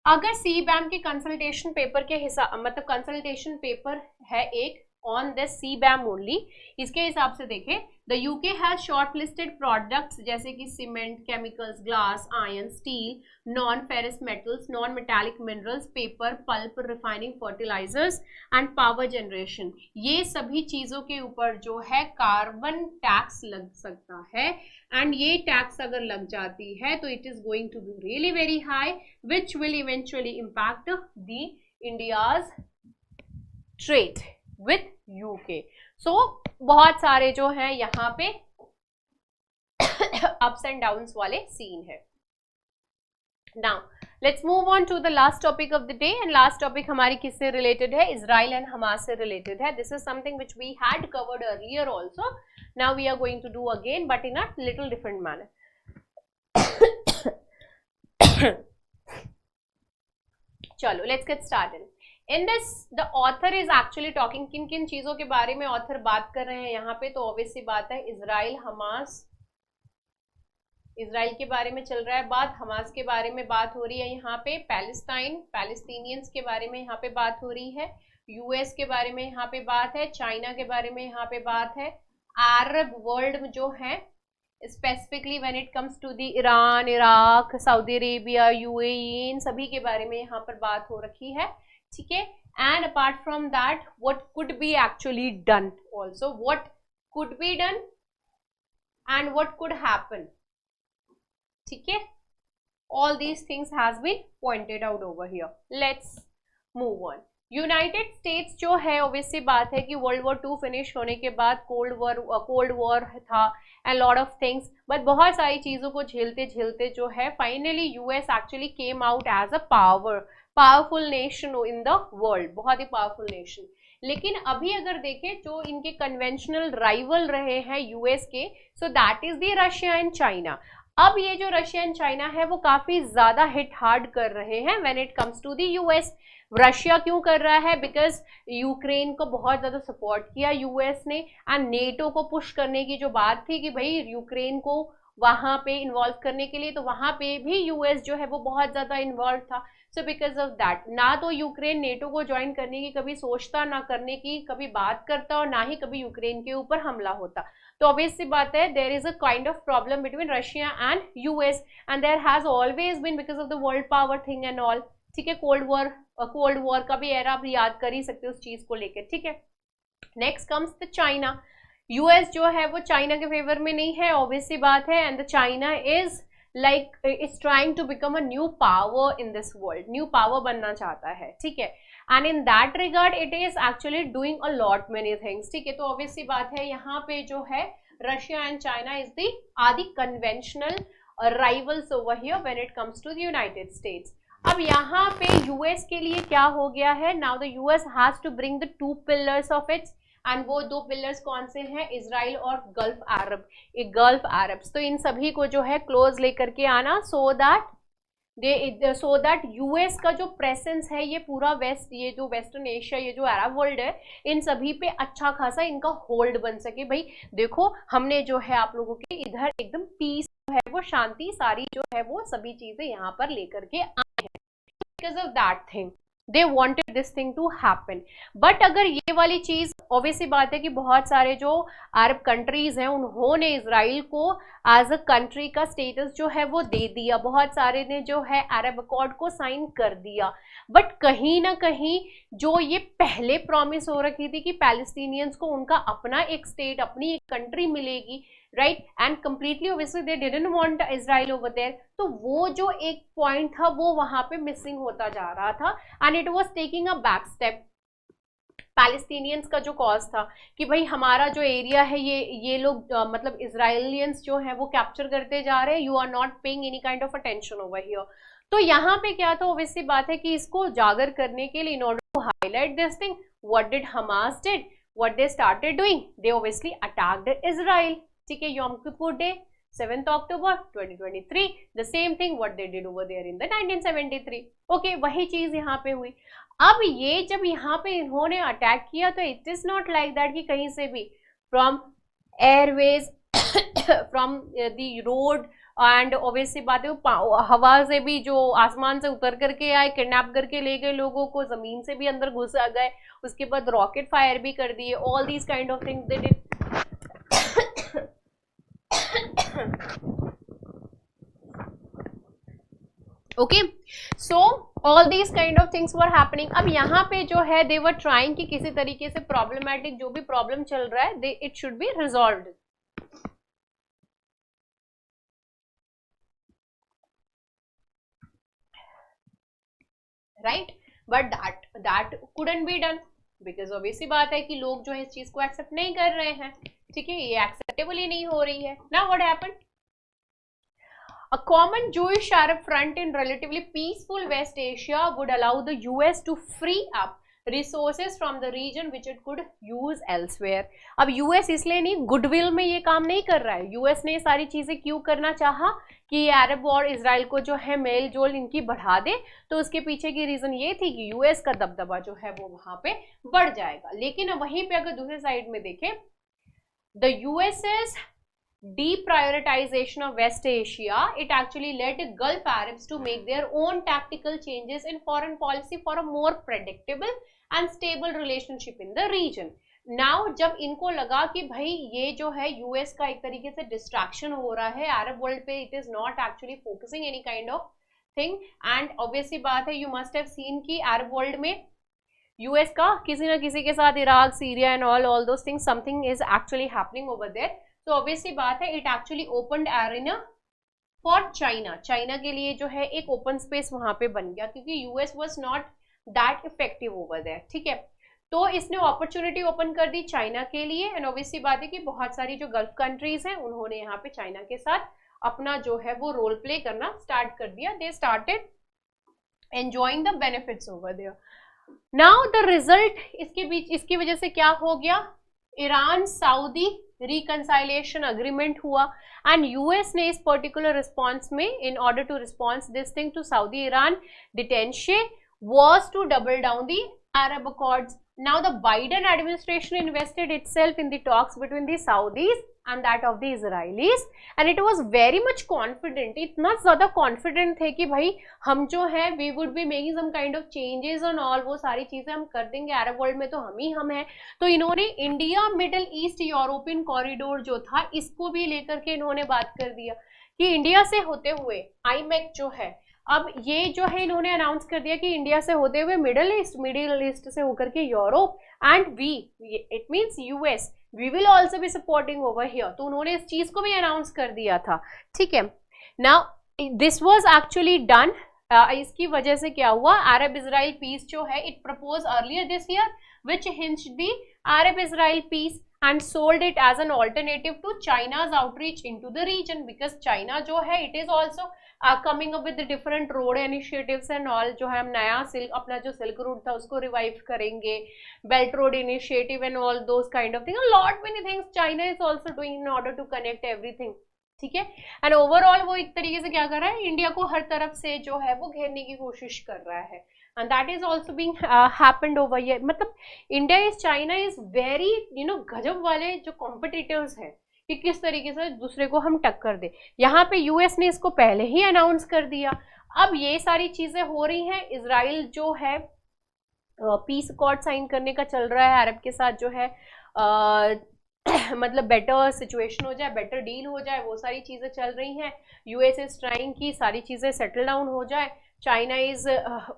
Speaker 1: अगर CBAM के कंसल्टेशन पेपर के हिसाब, मतलब कंसल्टेशन पेपर है एक ऑन दिस CBAM ओनली, इसके हिसाब से देखें the UK has short listed products जैसे कि cement, chemicals, glass, iron, steel, non ferrous metals, non metallic minerals, paper, pulp, refining, fertilisers and power generation, ये सभी चीजों के ऊपर जो है कार्बन टैक्स लग सकता है एंड ये टैक्स अगर लग जाती है तो it is going to be really very high which will eventually impact the India's trade with UK। सो बहुत सारे जो है यहाँ पे अप्स एंड डाउन्स वाले सीन है। Now let's move on to the last topic of the day and last topic हमारी किससे रिलेटेड है? इजराइल एंड हमास से रिलेटेड है। This is something which we had covered earlier also, now we are going to do again but in a little different manner. चलो let's get started. In this the author is actually talking, किन किन चीजों के बारे में author बात कर रहे हैं यहाँ पे, तो ऑब्वियस सी बात है इजराइल हमास, इजराइल के बारे में चल रहा है बात, हमास के बारे में बात हो रही है यहाँ पे, पैलेस्टाइन पैलेस्टीनियंस के बारे में यहाँ पे बात हो रही है, यूएस के बारे में यहाँ पे बात है, चाइना के बारे में यहाँ पे बात है, अरब वर्ल्ड जो है specifically when it comes to the Iran, Iraq, Saudi Arabia, UAE, इन सभी के बारे में यहाँ पर बात हो रखी है, ठीक है। And apart from that what could be actually done also, what could be done and what could happen, ठीक है। all these things has been pointed out over here. Let's move on. United states जो है obviously बात है कि world war 2 finish होने के बाद कोल्ड वॉर था and lot of things, but बहुत सारी चीज़ों को झेलते झेलते जो है finally US actually came out as a powerful nation in the world, बहुत ही पावरफुल नेशन। लेकिन अभी अगर देखें जो इनके कन्वेंशनल राइवल रहे हैं यूएस के, so that is the Russia and China. अब ये जो रशिया एंड चाइना है वो काफी ज्यादा हिट हार्ड कर रहे हैं when it comes to the US. Russia क्यों कर रहा है? बिकॉज यूक्रेन को बहुत ज्यादा सपोर्ट किया यूएस ने, एंड नेटो को पुश करने की जो बात थी कि भाई यूक्रेन को वहां पे इन्वॉल्व करने के लिए, तो वहां पे भी यूएस जो है वो बहुत ज्यादा इन्वॉल्व था। सो बिकॉज ऑफ दैट ना तो यूक्रेन नेटो को ज्वाइन करने की कभी सोचता, ना करने की कभी बात करता, और ना ही कभी यूक्रेन के ऊपर हमला होता। तो ऑब्वियस सी बात है there is a kind of problem between Russia and US, and there has always been because of the world power thing and all, ठीक है। कोल्ड वॉर का भी एरा आप याद कर ही सकते हो उस चीज को लेकर, ठीक है। Next comes the China. US जो है वो चाइना के फेवर में नहीं है, ऑब्वियस सी बात है, and the China is like it's trying to become a new power in this world, new power बनना चाहता है, ठीक है। and in that regard it is actually doing a lot many things, ठीक है। तो obviously बात है यहाँ पे जो है Russia and China is the are the conventional rivals over here when it comes to the United States. अब यहाँ पे यूएस के लिए क्या हो गया है? Now the US has to bring the 2 pillars of its, and वो 2 पिलर्स कौन से हैं? इजराइल और गल्फ अरब्स। तो इन सभी को जो है क्लोज लेकर के आना, सो दैट यूएस का जो प्रेजेंस है ये पूरा वेस्ट, ये जो वेस्टर्न एशिया, ये जो अरब वर्ल्ड है, इन सभी पे अच्छा खासा इनका होल्ड बन सके। भाई देखो हमने जो है आप लोगों के इधर एकदम पीस जो है वो शांति सारी जो है वो सभी चीजें यहाँ पर लेकर के आए हैं, because of that thing they wanted this thing to happen। But अगर ये वाली चीज ऑब्वियसली बात है कि बहुत सारे जो अरब कंट्रीज हैं उन्होंने इजराइल को एज अ कंट्री का स्टेटस जो है वो दे दिया, बहुत सारे ने जो है अरब अकॉर्ड को साइन कर दिया, बट कहीं ना कहीं जो ये पहले प्रॉमिस हो रखी थी कि पैलेस्टीनियंस को उनका अपना एक स्टेट, अपनी एक कंट्री मिलेगी, right, and completely obviously they didn't want Israel over there, तो वो जो एक पॉइंट था वो वहां पे मिसिंग होता जा रहा था, and it was taking a back step. Palestinians का जो कॉज था कि भाई हमारा जो एरिया है ये लोग मतलब इजराइलियंस जो है वो कैप्चर करते जा रहे हैं, you are not paying any kind of attention over here. तो यहाँ पे क्या था? ऑब्वियसली बात है कि इसको जागर करने के लिए, in order to highlight this thing, what did Hamas did, what they started doing, they obviously attacked Israel, ठीक है। यom kippur day 7th October 2023, the same thing what they did over there in the 1973, okay, वही चीज यहाँ पे हुई। अब ये जब यहाँ पे इन्होंने अटैक किया तो it is not like that कि कहीं से भी from Airways from the road, and obviously बात है हवा से भी, जो आसमान से उतर करके आए, किडनैप करके ले गए लोगों को, जमीन से भी अंदर घुस आ गए, उसके बाद रॉकेट फायर भी कर दिए, all these kind of things they did. Okay, so all these kind of things were happening. अब यहाँ पे जो है दे वर ट्राइंग कि किसी तरीके से प्रॉब्लमैटिक जो भी प्रॉब्लम चल रहा है it should be resolved, right, but that couldn't be done, because obviously बात है कि लोग जो है इस चीज को एक्सेप्ट नहीं कर रहे हैं, ठीक है, ये एक्सेप्टेबल ही नहीं हो रही है। Now what happened? A common Jewish Arab front in relatively peaceful West Asia would allow the US to free up resources from the region which it could use elsewhere। अब US इसलिए नहीं, goodwill में ये काम नहीं कर रहा है। US ने ये सारी चीजें क्यों करना चाहा कि ये अरब और इजराइल को जो है मेल जोल इनकी बढ़ा दे, तो उसके पीछे की रीजन ये थी कि यूएस का दबदबा जो है वो वहां पे बढ़ जाएगा। लेकिन वहीं पे अगर दूसरे साइड में देखें, the USS deprioritization of West Asia, it actually led the Gulf Arabs to make their own tactical changes in foreign policy for a more predictable and stable relationship in the region. Now जब इनको लगा कि भाई ये जो है US का एक तरीके से डिस्ट्रैक्शन हो रहा है अरब वर्ल्ड पे, it is not actually focusing any kind of thing, and obviously बात है यू मस्ट हैव सीन कि अरब वर्ल्ड में यूएस का किसी ना किसी के साथ Iraq, Syria and all those things, something is actually happening over there. तो ऑब्वियसली बात है it actually opened arena for China. China के लिए जो है एक ओपन स्पेस वहां पे बन गया क्योंकि US was not that effective over there. ठीक है, तो इसने अपॉर्चुनिटी ओपन कर दी चाइना के लिए, एंड ऑब्वियसली बात है कि बहुत सारी जो गल्फ कंट्रीज हैं उन्होंने यहाँ पे चाइना के साथ अपना जो है वो रोल प्ले करना स्टार्ट कर दिया. They started enjoying the benefits over there. Now the result इसकी वजह से क्या हो गया, ईरान सऊदी रिकंसाइलेशन अग्रीमेंट हुआ, एंड यूएस ने इस पर्टिकुलर रिस्पॉन्स में in order to response this thing to Saudi Iran detention was to double down the Arab Accords. Now the Biden administration invested itself in the talks between the Saudis and that of the Israelis, and it was very much confident. इतना ज़्यादा confident थे कि भाई हम जो है we would be making some kind of changes on all, वो सारी चीज़ें हम कर देंगे, अरब वर्ल्ड में तो हम हैं. तो इन्होंने India middle east European corridor जो था इसको भी लेकर के इन्होंने बात कर दिया कि इंडिया से होते हुए आईमेक जो है, अब ये जो है इन्होंने अनाउंस कर दिया कि इंडिया से होते हुए मिडिल ईस्ट से होकर के Europe, and we it means US we will also be supporting over here. तो उन्होंने इस चीज को भी अनाउंस कर दिया था. ठीक है, now this was actually done. इसकी वजह से क्या हुआ, अरब इजराइल पीस जो है it propose earlier this year which hinged the Arab Israel peace and sold it as an alternative to China's outreach into the region, because China जो है it is also coming up with the different road initiatives and all. जो है हम नया अपना जो silk route था उसको रिवाइव करेंगे, belt road initiative and all those kind of things. A lot many things China is also doing in order to connect everything. ठीक है, एंड ओवरऑल वो एक तरीके से क्या कर रहा है, इंडिया को हर तरफ से जो है वो घेरने की कोशिश कर रहा है, and that is also being happened over here. मतलब India is China is very गजब वाले जो कॉम्पिटिटर्स हैं कि किस तरीके से दूसरे को हम टक्कर दे. यहाँ पे यूएस ने इसको पहले ही अनाउंस कर दिया. अब ये सारी चीजें हो रही हैं, इजराइल जो है पीस अकॉर्ड साइन करने का चल रहा है अरब के साथ जो है मतलब बेटर सिचुएशन हो जाए, बेटर डील हो जाए, वो सारी चीज़ें चल रही हैं. यूएस इज ट्राइंग की सारी चीज़ें सेटल डाउन हो जाए. China is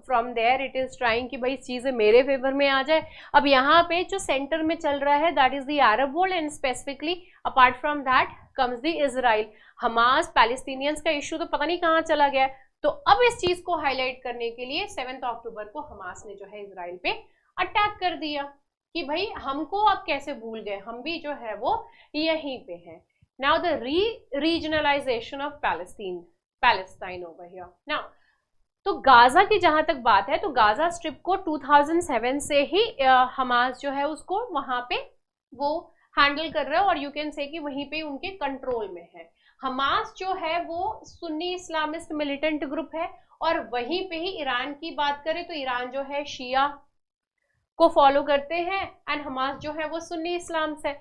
Speaker 1: from there it is trying कि भाई चीज़ें मेरे फेवर में आ जाए. अब यहाँ पे जो सेंटर में चल रहा है that is the Arab world, and specifically apart from that comes the Israel. Hamas Palestinians का इशू तो पता नहीं कहाँ चला गया. तो अब इस चीज़ को हाईलाइट करने के लिए 7 अक्टूबर को हमास ने जो है इजराइल पे अटैक कर दिया कि भाई हमको आप कैसे भूल गए, हम भी जो है वो यहीं पे हैं. Now the regionalisation of Palestine over here. Now तो गाजा की जहां तक बात है तो गाजा स्ट्रिप को 2007 से ही हमास जो है उसको वहां पे वो हैंडल कर रहा है, और यू कैन से कि वहीं पे उनके कंट्रोल में है. हमास जो है वो सुन्नी इस्लामिस्ट मिलिटेंट ग्रुप है, और वहीं पे ही ईरान की बात करें तो ईरान जो है शिया को फॉलो करते हैं, एंड हमास जो है वो सुन्नी इस्लाम से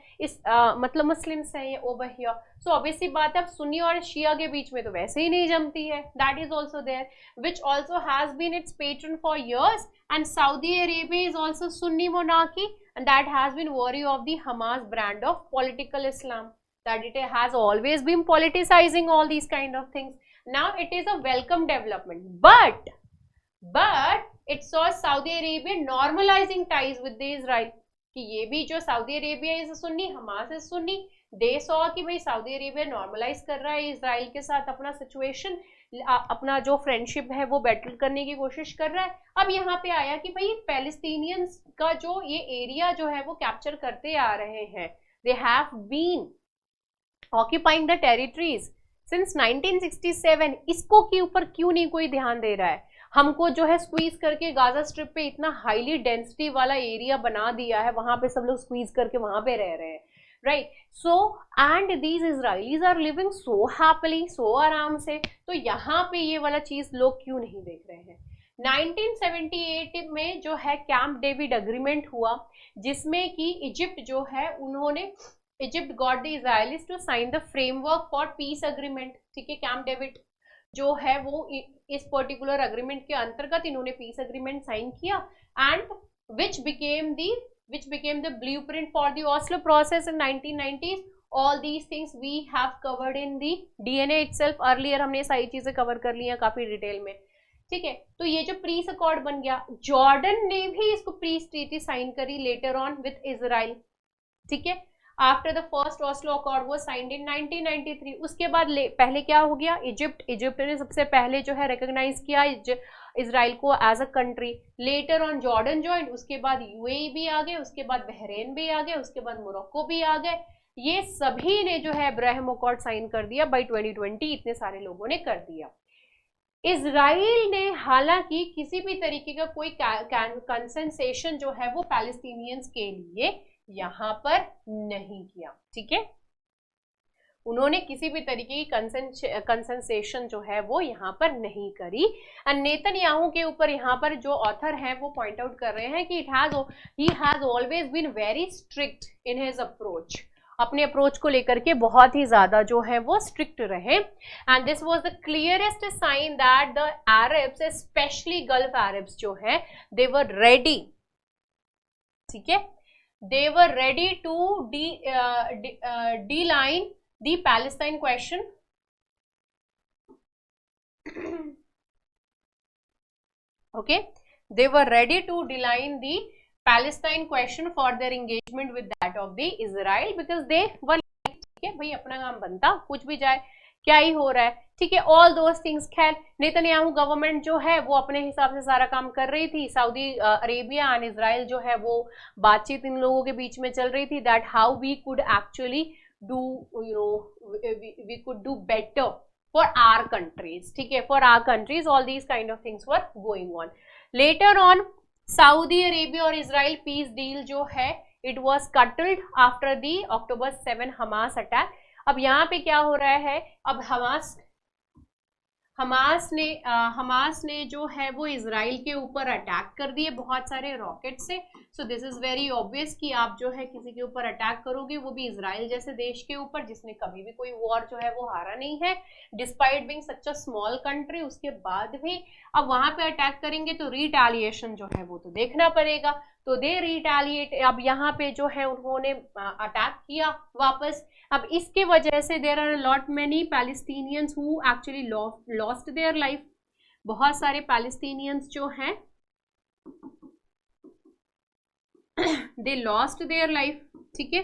Speaker 1: मतलब मुस्लिम्स हैं ये ओवर हियर. सो ऑब्वियसली बात है अब सुन्नी और शिया के बीच में तो वैसे ही नहीं जमती है. That is also there which also has been its patron for years, and Saudi Arabia is also Sunni monarchy, and that has been wary of the Hamas brand of political Islam, that it has always been politicizing all these kind of things. Now it is a welcome development, but it saw Saudi Arabia normalizing ties with the Israel. कि ये भी जो Saudi Arabia is Sunni, Hamas is Sunni, they saw कि भाई Saudi Arabia normalise कर रहा है Israel के साथ अपना सिचुएशन, अपना जो फ्रेंडशिप है वो बेटर करने की कोशिश कर रहा है. अब यहाँ पे आया कि भाई पैलेस्टीनियंस का जो ये एरिया जो है वो कैप्चर करते आ रहे हैं, they have been occupying the territories since 1967. इसको के ऊपर क्यों नहीं कोई ध्यान दे रहा है. हमको जो है स्क्वीज करके गाजा स्ट्रिप पे इतना हाईली डेंसिटी वाला एरिया बना दिया है, वहां पे सब लोग स्क्वीज करके वहां पे रह रहे हैं, right. So and these Israelis are living so happily, so आराम से. तो यहाँ पे ये वाला चीज लोग क्यों नहीं देख रहे हैं. 1978 में जो है कैंप डेविड अग्रीमेंट हुआ, जिसमें कि इजिप्ट जो है उन्होंने Egypt got the Israelis to sign the framework for peace agreement. ठीक है, कैंप डेविड जो है वो इस पर्टिकुलर अग्रीमेंट के अंतर्गत इन्होंने पीस अग्रीमेंट साइन किया, and which became the blueprint for the Oslo process in 1990s. All these things we have covered in the DNA itself earlier. हमने सारी चीजें कवर कर ली हैं काफी डिटेल में, ठीक है। तो ये जो पीस अकॉर्ड बन गया, जॉर्डन ने भी इसको पीस ट्रीटी साइन करी लेटर ऑन विद इजराइल, ठीक है। After the first Oslo accord वो साइंड इन 1993। उसके बाद पहले क्या हो गया, इजिप्ट ने सबसे पहले जो है रिकॉग्नाइज किया इजराइल को as a country. Later on Jordan joined, उसके बाद यूएई भी आ गए, उसके बाद बहरेन भी आ गए, उसके बाद मोरक्को भी आ गए। ये सभी ने जो है अब्राहम अकॉर्ड साइन कर दिया बाय 2020, इतने सारे लोगों ने कर दिया। इजराइल ने हालांकि किसी भी तरीके का कोई कंसेशन जो है वो पैलेस्टीनियंस के लिए यहां पर नहीं किया, ठीक है। उन्होंने किसी भी तरीके की कंसेशन जो है वो यहाँ पर नहीं करी। एंड नेतन्याहू के ऊपर यहाँ पर जो ऑथर हैं वो पॉइंट आउट कर रहे हैं कि he has always been very strict in his approach, अपने अप्रोच को लेकर के बहुत ही ज्यादा जो है वो स्ट्रिक्ट रहे। And this was the clearest sign that the Arabs, specially Gulf Arabs जो है, दे वर रेडी, ठीक है, they were ready to de-line the Palestine question okay, they were ready to de-line the Palestine question for their engagement with that of the Israel because they were like, ठीक है भाई अपना काम बनता, कुछ भी जाए क्या ही हो रहा है, ठीक है, ऑल दोज थिंग्स। खैर नेतन्याहू गवर्नमेंट जो है वो अपने हिसाब से सारा काम कर रही थी। सऊदी अरेबिया एंड इजराइल जो है वो बातचीत इन लोगों के बीच में चल रही थी that how we could actually do we could do better for our countries, ठीक है, for our countries, all these kind of things were going on. Later on Saudi Arabia और इजराइल पीस डील जो है it was scuttled after the October 7 Hamas attack. अब यहाँ पे क्या हो रहा है, अब हमास ने जो है वो इजराइल के ऊपर अटैक कर दिए बहुत सारे रॉकेट से। सो दिस इज वेरी ऑब्वियस कि आप जो है किसी के ऊपर अटैक करोगे, वो भी इजराइल जैसे देश के ऊपर जिसने कभी भी कोई वॉर जो है वो हारा नहीं है, despite being such a small country, उसके बाद भी अब वहां पे अटैक करेंगे तो रिटेलिएशन जो है वो तो देखना पड़ेगा। तो दे रिटेलिएट, अब यहाँ पे जो है उन्होंने अटैक किया वापस। अब इसके वजह से there are lot many Palestinians who actually lost their life, बहुत सारे पैलेस्टीनियंस जो हैं दे लॉस्ट देयर लाइफ, ठीक है,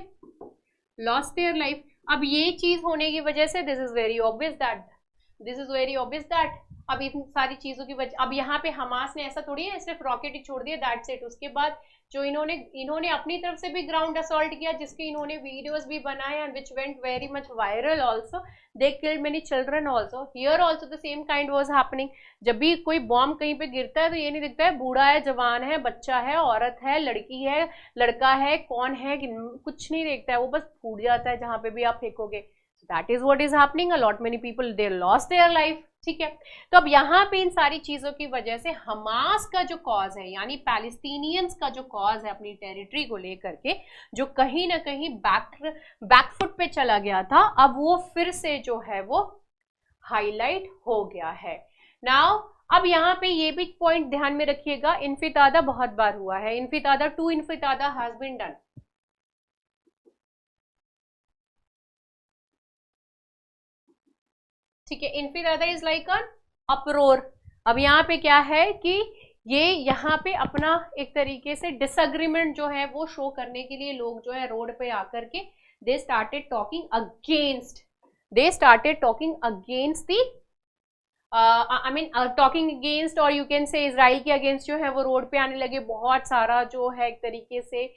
Speaker 1: लॉस्ट देयर लाइफ। अब ये चीज होने की वजह से this is very obvious that अब इन सारी चीजों की वजह, अब यहाँ पे हमास ने ऐसा थोड़ी है सिर्फ रॉकेट ही छोड़ दिया दैट्स इट। उसके बाद जो इन्होंने अपनी तरफ से भी ग्राउंड असॉल्ट किया, जिसके इन्होंने वीडियोस भी बनाए and which went very much viral also. They killed many children also, here also the same kind was happening. जब भी कोई बॉम्ब कहीं पे गिरता है तो ये नहीं दिखता है बूढ़ा है, जवान है, बच्चा है, औरत है, लड़की है, लड़का है, कौन है, कुछ नहीं देखता है, वो बस फूट जाता है जहां पे भी आप फेंकोगे। That is what is happening, a lot many people they lost their life, ठीक है। तो अब यहाँ पे इन सारी चीजों की वजह से हमास का जो कॉज है, यानी पैलेस्टीनियंस का जो कॉज है अपनी टेरिटरी को लेकर के, जो कहीं ना कहीं बैकफुट पे चला गया था, अब वो फिर से जो है वो हाईलाइट हो गया है। नाउ अब यहाँ पे ये भी पॉइंट ध्यान में रखिएगा, इन्फितादा बहुत बार हुआ है, इन्फितादा 2 इन्फितादा हैज बीन डन, ठीक है। इन्फितादा इज लाइक एन अपरोर। अब यहाँ पे क्या है कि ये यहाँ पे अपना एक तरीके से डिसएग्रीमेंट जो है वो शो करने के लिए लोग जो है रोड पे आकर के they started talking against the talking against, और यू कैन से इजराइल के अगेंस्ट जो है वो रोड पे आने लगे। बहुत सारा जो है एक तरीके से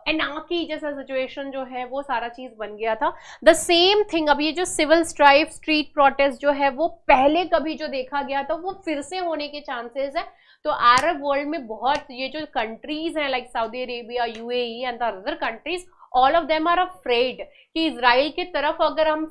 Speaker 1: एनार्की जैसा सिचुएशन जो है वो सारा चीज बन गया था। द सेम थिंग, अब ये जो सिविल स्ट्राइफ, स्ट्रीट प्रोटेस्ट जो है वो पहले कभी जो देखा गया था वो फिर से होने के चांसेस है। तो अरब वर्ल्ड में बहुत ये जो कंट्रीज हैं like Saudi Arabia, UAE and the other countries, all of them are afraid कि इजराइल की तरफ अगर हम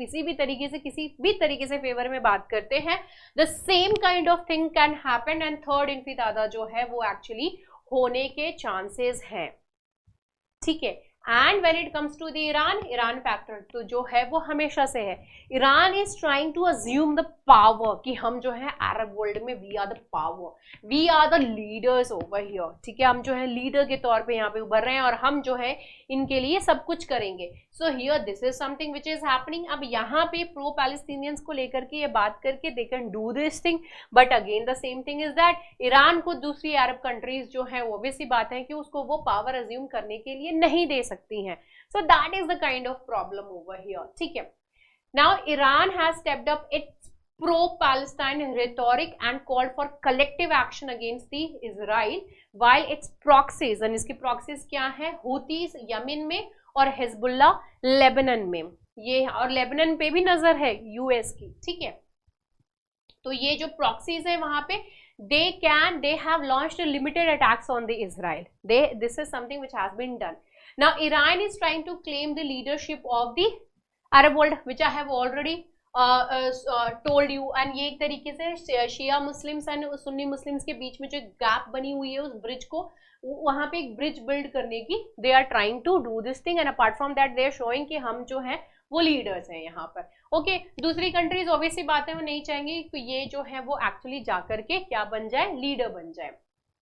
Speaker 1: किसी भी तरीके से फेवर में बात करते हैं, the same kind of thing can happen and third intifada जो है वो एक्चुअली होने के चांसेस हैं, ठीक है। And when it comes to the Iran factor तो जो है वो हमेशा से है, Iran is trying to assume the power कि हम जो है अरब वर्ल्ड में we are the power, we are the leaders over here, ठीक है, हम जो है लीडर के तौर पे यहाँ पे उभर रहे हैं और हम जो है इनके लिए सब कुछ करेंगे. So here this is something which is happening. अब यहाँ पे प्रो पैलेस्टीनियंस को लेकर के ये बात करके they can do this thing, but again the same thing is that Iran को दूसरी अरब कंट्रीज जो है वो obvious सी बात है कि उसको वो पावर अज्यूम करने के लिए नहीं दे सकती हैं. So that is the kind of problem over here. ठीक है, now Iran has stepped up it's pro-Palestine rhetoric and called for collective action against the Israel, while its proxies, and इसके proxies क्या है, हूतीस यमन में और Hezbollah Lebanon में, ये और लेबनान पे भी नजर है यूएस की. ठीक है, तो ये जो proxies है वहां पे they have launched limited attacks on the Israel. This is something which has been done. Now Iran is trying to claim the leadership of the Arab world, which I have already told you. And ये एक तरीके से शिया Muslims and Sunni Muslims के बीच में जो gap बनी हुई है उस ब्रिज को, वहां पे एक ब्रिज बिल्ड करने की they are trying to do this thing. And apart from that they are showing कि हम जो है वो लीडर्स हैं यहाँ पर. ओके, दूसरी कंट्रीज ऑब्वियसली बात है वो नहीं चाहेंगी कि ये जो है वो एक्चुअली जाकर के क्या बन जाए, लीडर बन जाए.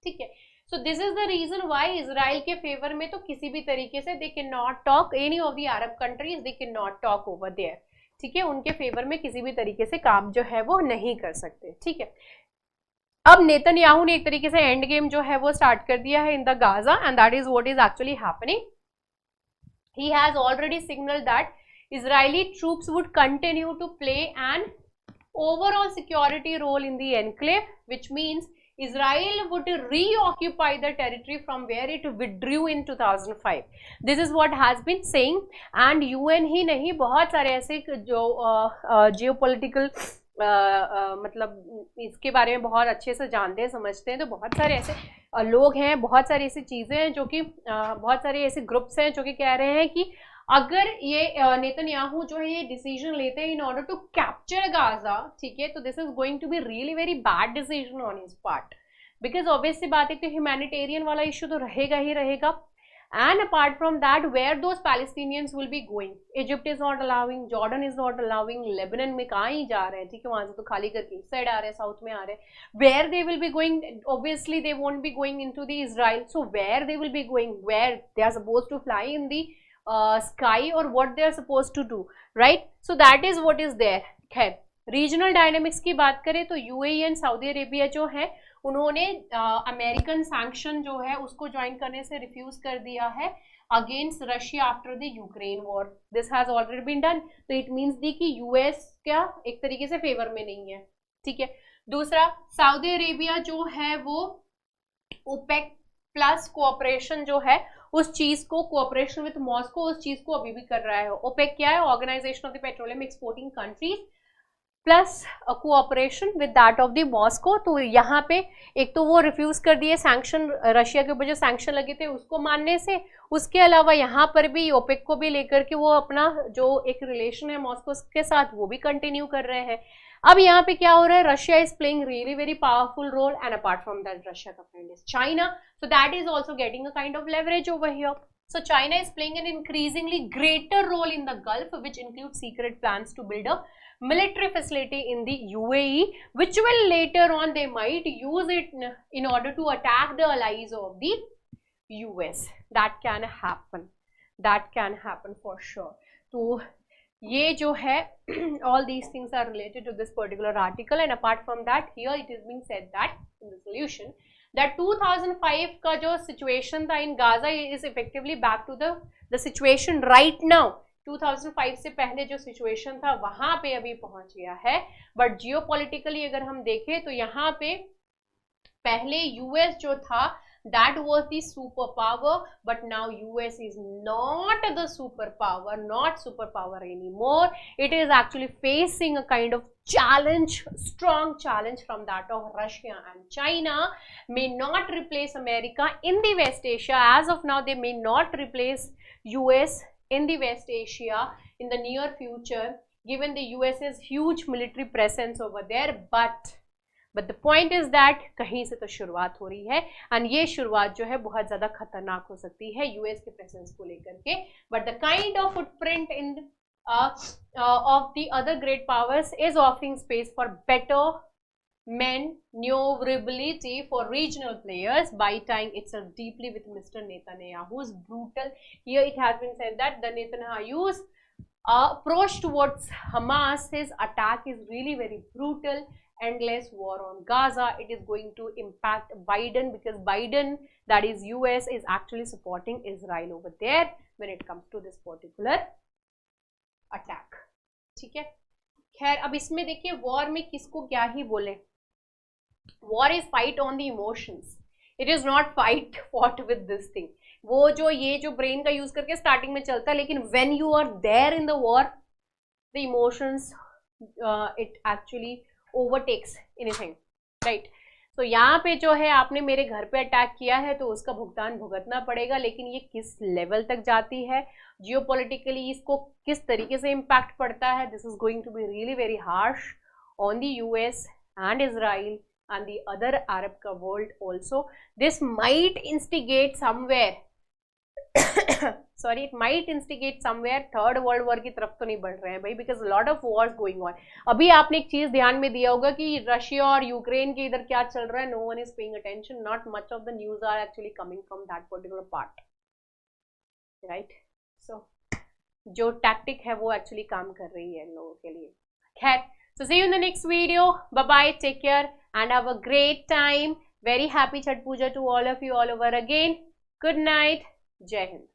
Speaker 1: ठीक है, so this is the reason why Israel के फेवर में तो किसी भी तरीके से they can not talk, any of the Arab countries they can not talk over there. ठीक है, उनके फेवर में किसी भी तरीके से काम जो है वो नहीं कर सकते. ठीक है, अब नेतन्याहू ने एक तरीके से एंड गेम जो है वो स्टार्ट कर दिया है in the Gaza, and that is what is actually happening. He has already signalled that Israeli troops would continue to play an overall security role in the enclave, which means Israel would reoccupy the territory from where it withdrew in 2005. This is what has been saying. And UN ही नहीं, बहुत सारे ऐसे जो geopolitical मतलब इसके बारे में बहुत अच्छे से जानते हैं, समझते हैं, तो बहुत सारे ऐसे लोग हैं, बहुत सारी ऐसी चीज़ें हैं जो कि बहुत सारे ऐसे ग्रुप्स हैं जो कि कह रहे हैं कि अगर ये नेतन्याहू जो है ये डिसीजन लेते हैं in order to capture Gaza, ठीक है, तो this is going to be really very bad decision on his part, because obviously बात है कि ह्यूमैनिटेरियन वाला इशू तो रहेगा ही रहेगा. And apart from that where those Palestinians will be going, Egypt is not allowing, Jordan is not allowing, Lebanon में कहाँ ही जा रहे हैं, ठीक है, वहां से तो खाली करके इस साइड आ रहे हैं, साउथ में आ रहे हैं. Where they will be going, obviously they won't be going into the Israel. So where they will be going, where they are supposed to fly in the sky or what they are supposed to do, right? So that is what is there. खैर, regional dynamics की बात करें तो UAE and Saudi Arabia जो है उन्होंने American sanction जो है उसको ज्वाइन करने से रिफ्यूज कर दिया है against Russia after the Ukraine war. This has already been done. तो इट मीन्स दी कि यूएस क्या एक तरीके से फेवर में नहीं है. ठीक है, दूसरा सऊदी अरेबिया जो है वो ओपेक प्लस कोऑपरेशन जो है उस चीज को, कोऑपरेशन विद मॉस्को, उस चीज को अभी भी कर रहा है. ओपेक क्या है, organisation of the petroleum exporting countries plus cooperation with that of the Moscow. तो यहाँ पे एक तो वो रिफ्यूज कर दिए सैंक्शन, रशिया के ऊपर जो सैंक्शन लगे थे उसको मानने से, उसके अलावा यहाँ पर भी ओपेक को भी लेकर के वो अपना जो एक रिलेशन है मॉस्को के साथ वो भी कंटिन्यू कर रहे हैं. अब यहाँ पे क्या हो रहा है, Russia is playing really very powerful role, and apart from that Russia का friend is China, so that is also getting a kind of leverage over here. So China is playing an increasingly greater role in the Gulf, which includes secret plans to build a military facility in the UAE, which will later on they might use it in order to attack the allies of the US. That can happen. That can happen for sure. तो ये जो है all these things are related to this particular article, and apart from that here it is being said that in the solution that 2005 का जो situation था in Gaza is effectively back to the situation right now. 2005 से पहले जो situation था वहाँ पे अभी पहुँच गया है, but geopolitically अगर हम देखें तो यहाँ पे पहले US जो था that was the superpower, but now US is not the superpower, not superpower anymore. It is actually facing a kind of challenge, strong challenge from that of Russia, and China may not replace America in the West Asia. As of now, they may not replace US in the West Asia in the near future, given the US's huge military presence over there. But the point is that कहीं से तो शुरुआत हो रही है and ये शुरुआत जो है बहुत ज्यादा खतरनाक हो सकती है यूएस के प्रेजेंस को लेकर के. But the kind of footprint in of the other great powers is offering space for better maneuverability for regional players by tying itself deeply with Mr. Netanyahu's brutal. Here it has been said that the Netanyahu's approach towards Hamas, his attack is really very brutal. Endless war on Gaza. It is going to impact Biden because Biden, that is US, is actually supporting Israel over there when it comes to this particular attack. ठीक है, खैर अब इसमें देखिए war में किसको क्या ही बोले. War is fight on the emotions, it is not fight fought with this thing. वो जो ये जो ब्रेन का यूज करके स्टार्टिंग में चलता है, लेकिन when you are there in the war the emotions it actually overtakes anything, right. तो यहाँ पे जो है आपने मेरे घर पे अटैक किया है तो उसका भुगतान भुगतना पड़ेगा, लेकिन ये किस लेवल तक जाती है जियोपॉलिटिकली, इसको किस तरीके से इम्पैक्ट पड़ता है, this is going to be really very harsh on the US and Israel and the other Arab का world also. This might instigate somewhere sorry, it might instigate somewhere third world war की तरफ तो नहीं बढ़ रहे हैं भाई, because lot of wars going on. अभी आपने एक चीज ध्यान में दिया होगा कि रशिया और यूक्रेन के इधर क्या चल रहा है, no one is paying attention, not much of the news are actually coming from that particular part, right. So जो टैक्टिक है वो एक्चुअली काम कर रही है इन लोगों के लिए. खैर, so see you in the next video. Bye bye, take care and have a great time. Very happy Chhath Puja to all of you all over again. Good night. Jai Hind.